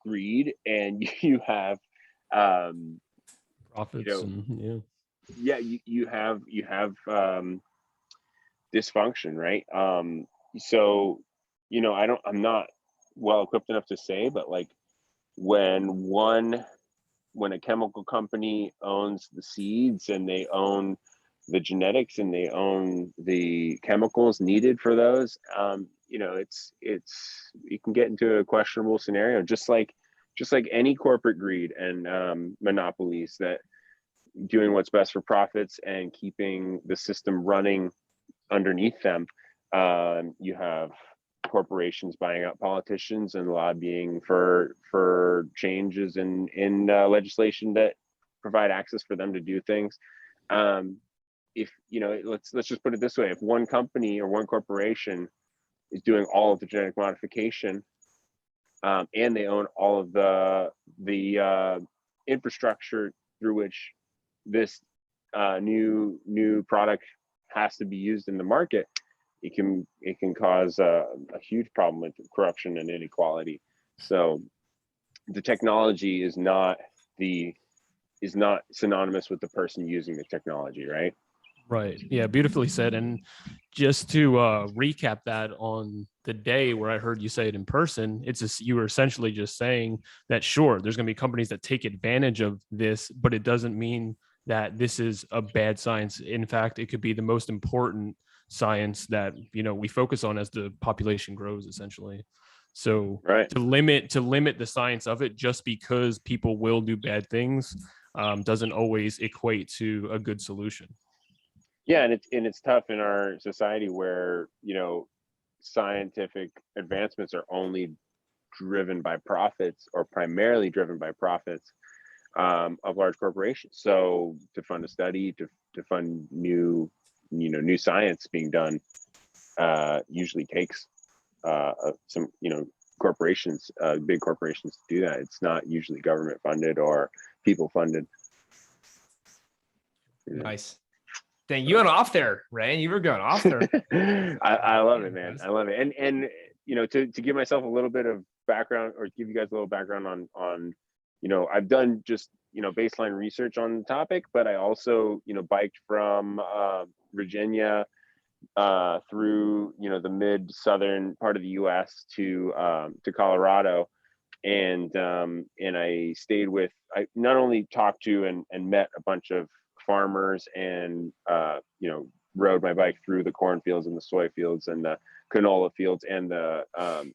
greed, and you have Profits. you have dysfunction, right? So I'm not well equipped enough to say, but like when a chemical company owns the seeds, and they own the genetics, and they own the chemicals needed for those, you can get into a questionable scenario, just like any corporate greed and monopolies that doing what's best for profits and keeping the system running underneath them. You have corporations buying out politicians and lobbying for changes in legislation that provide access for them to do things. If let's just put it this way: if one company or one corporation is doing all of the genetic modification, and they own all of the infrastructure through which this new product has to be used in the market, it can cause a huge problem with corruption and inequality. So the technology is not synonymous with the person using the technology, right? Right. Yeah, beautifully said. And just to recap that, on the day where I heard you say it in person, you were essentially just saying that, sure, there's going to be companies that take advantage of this, but it doesn't mean that this is a bad science. In fact, it could be the most important science that we focus on as the population grows, essentially. So right. to limit the science of it just because people will do bad things doesn't always equate to a good solution. Yeah, and it's tough in our society where scientific advancements are only driven by profits, or primarily driven by profits of large corporations. So to fund a study, to fund new science being done, usually takes some corporations, big corporations, to do that. It's not usually government funded or people funded. Nice. Dang, you went off there, Rane. You were going off there. I love it, man. I love it. And to give myself a little bit of background, or give you guys a little background on I've done just baseline research on the topic, but I also biked from Virginia through the mid southern part of the US to Colorado, and I stayed with, I not only talked to and met a bunch of farmers, and rode my bike through the cornfields and the soy fields and the canola fields and the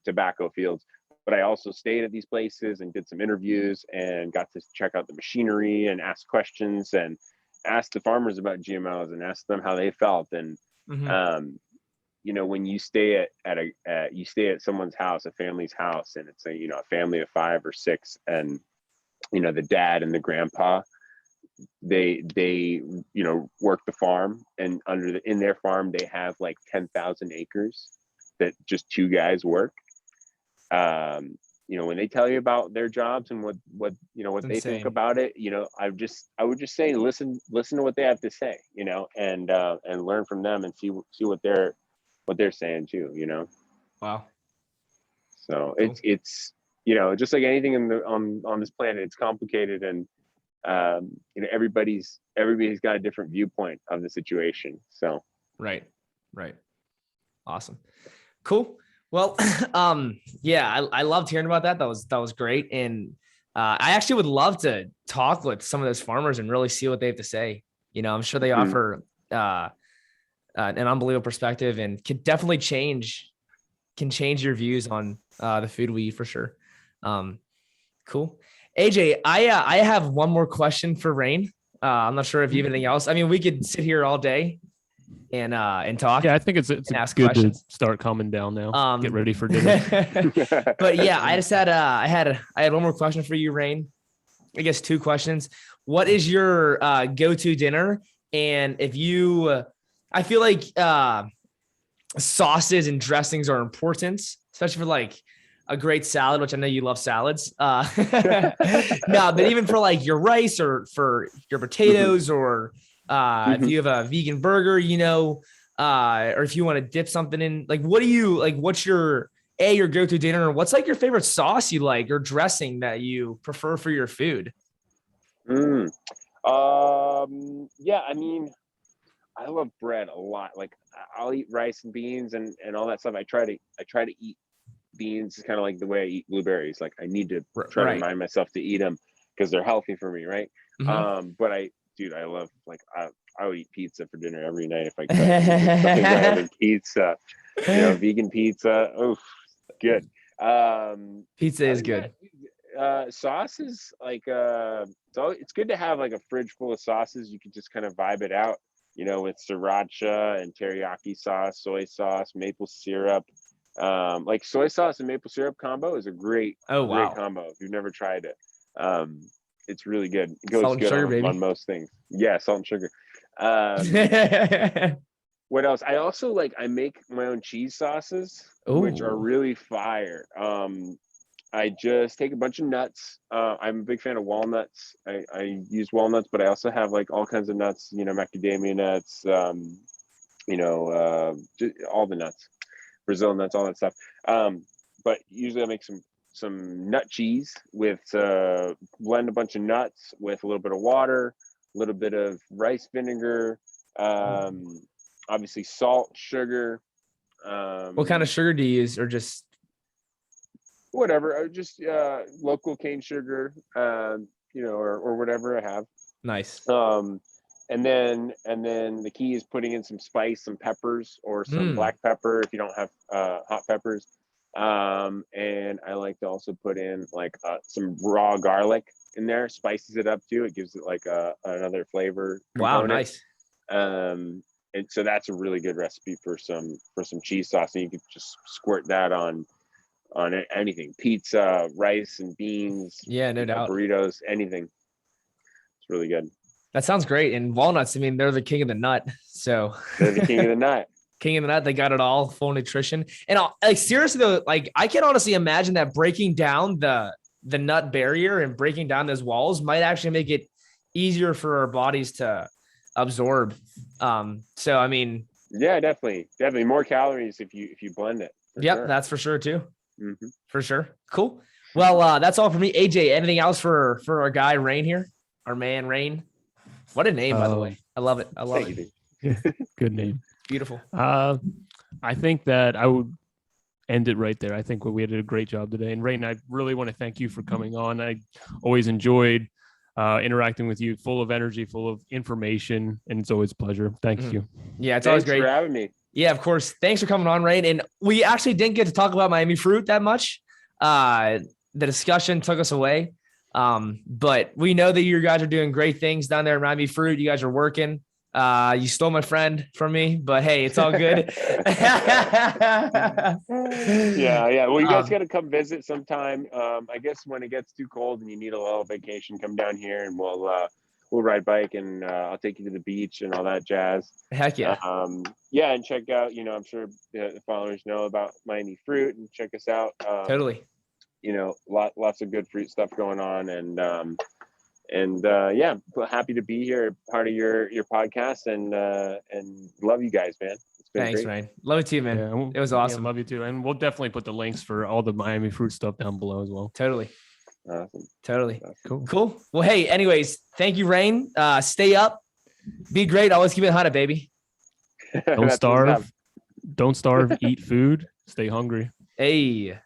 tobacco fields, but I also stayed at these places and did some interviews and got to check out the machinery and ask questions and ask the farmers about GMOs and ask them how they felt. And when you stay at someone's house, a family's house, and it's a family of 5 or 6, and the dad and the grandpa, they work the farm, and in their farm they have like 10,000 acres that just 2 guys work. When they tell you about their jobs and what they think about it, I would just say listen to what they have to say, and learn from them and see what they're saying too, Wow. So cool. It's just like anything on this planet, it's complicated, and everybody's got a different viewpoint of the situation. So right. Awesome. Cool. Well, yeah, I loved hearing about that. That was great. And I actually would love to talk with some of those farmers and really see what they have to say. I'm sure they offer an unbelievable perspective, and can definitely change your views on the food we eat, for sure. Cool. AJ, I have one more question for Rane. I'm not sure if you have anything else. I mean, we could sit here all day and talk. Yeah, I think it's ask good questions. to start calming down now. Get ready for dinner. But yeah, I had one more question for you, Rane. I guess 2 questions. What is your go-to dinner? And if you, I feel like sauces and dressings are important, especially for like a great salad, which I know you love salads. No, but even for like your rice or for your potatoes, or if you have a vegan burger, or if you want to dip something in, like, what do you like? What's your go-to dinner? Or what's like your favorite sauce you like or dressing that you prefer for your food? Yeah, I mean, I love bread a lot. Like I'll eat rice and beans and all that stuff. I try to eat beans kind of like the way I eat blueberries. Like I need to try to remind myself to eat them because they're healthy for me, right? But I love, like, I would eat pizza for dinner every night if I could. Having pizza, vegan pizza. Oh, good. Pizza is good. Sauces, like so it's good to have like a fridge full of sauces. You can just kind of vibe it out, with sriracha and teriyaki sauce, soy sauce, maple syrup. Like soy sauce and maple syrup combo is a great combo if you've never tried it. It's really good. It goes good on most things. Yeah, salt and sugar. What else? I also I make my own cheese sauces, which are really fire. I just take a bunch of nuts. I'm a big fan of walnuts. I use walnuts, but I also have like all kinds of nuts, macadamia nuts, all the nuts, Brazil nuts, all that stuff. But usually I make some nut cheese with blend a bunch of nuts with a little bit of water, a little bit of rice vinegar, obviously salt, sugar. What kind of sugar do you use, or just whatever, just local cane sugar, or whatever I have. Nice. And then the key is putting in some spice, some peppers, or some black pepper if you don't have hot peppers. And I like to also put in like some raw garlic in there, spices it up too. It gives it like another flavor component. Wow, nice. And so that's a really good recipe for some cheese sauce, and you can just squirt that on anything, pizza, rice and beans. Yeah, no doubt. Burritos, anything. It's really good. That sounds great. And walnuts, I mean, they're the king of the nut. So they're the king of the nut. King of the nut. They got it all, full nutrition. And like, seriously though, like I can honestly imagine that breaking down the nut barrier and breaking down those walls might actually make it easier for our bodies to absorb. So I mean, yeah, definitely more calories if you blend it. Yep, sure. That's for sure too. For sure. Cool. Well, that's all for me. AJ, anything else for our guy Rane here? Our man Rane. What a name, by the way. I love it. I love it. Good name. Beautiful. I think that I would end it right there. I think we did a great job today. And Rane, I really want to thank you for coming on. I always enjoyed interacting with you, full of energy, full of information, and it's always a pleasure. Thank you. Yeah, it's always great. Thanks for having me. Yeah, of course. Thanks for coming on, Rane. And we actually didn't get to talk about Miami fruit that much. The discussion took us away. But we know that you guys are doing great things down there in Miami fruit. You guys are working. You stole my friend from me, but hey, it's all good. Yeah. Well, you guys got to come visit sometime. I guess when it gets too cold and you need a little vacation, come down here and we'll ride bike, and I'll take you to the beach and all that jazz. Heck yeah. Yeah, and check out, I'm sure the followers know about Miami fruit, and check us out. Totally. Lots of good fruit stuff going on, and yeah, happy to be here, part of your podcast, and love you guys, man. It's been Thanks, great. man. Love it too, man. Yeah, it was awesome. Love you too, and we'll definitely put the links for all the Miami fruit stuff down below as well. Totally. Awesome. Totally. Awesome. Cool. Well, hey, anyways, thank you, Rane. Stay up, be great. Always keep it HUNNIT, baby. Don't starve. Don't starve. Eat food. Stay hungry. Hey.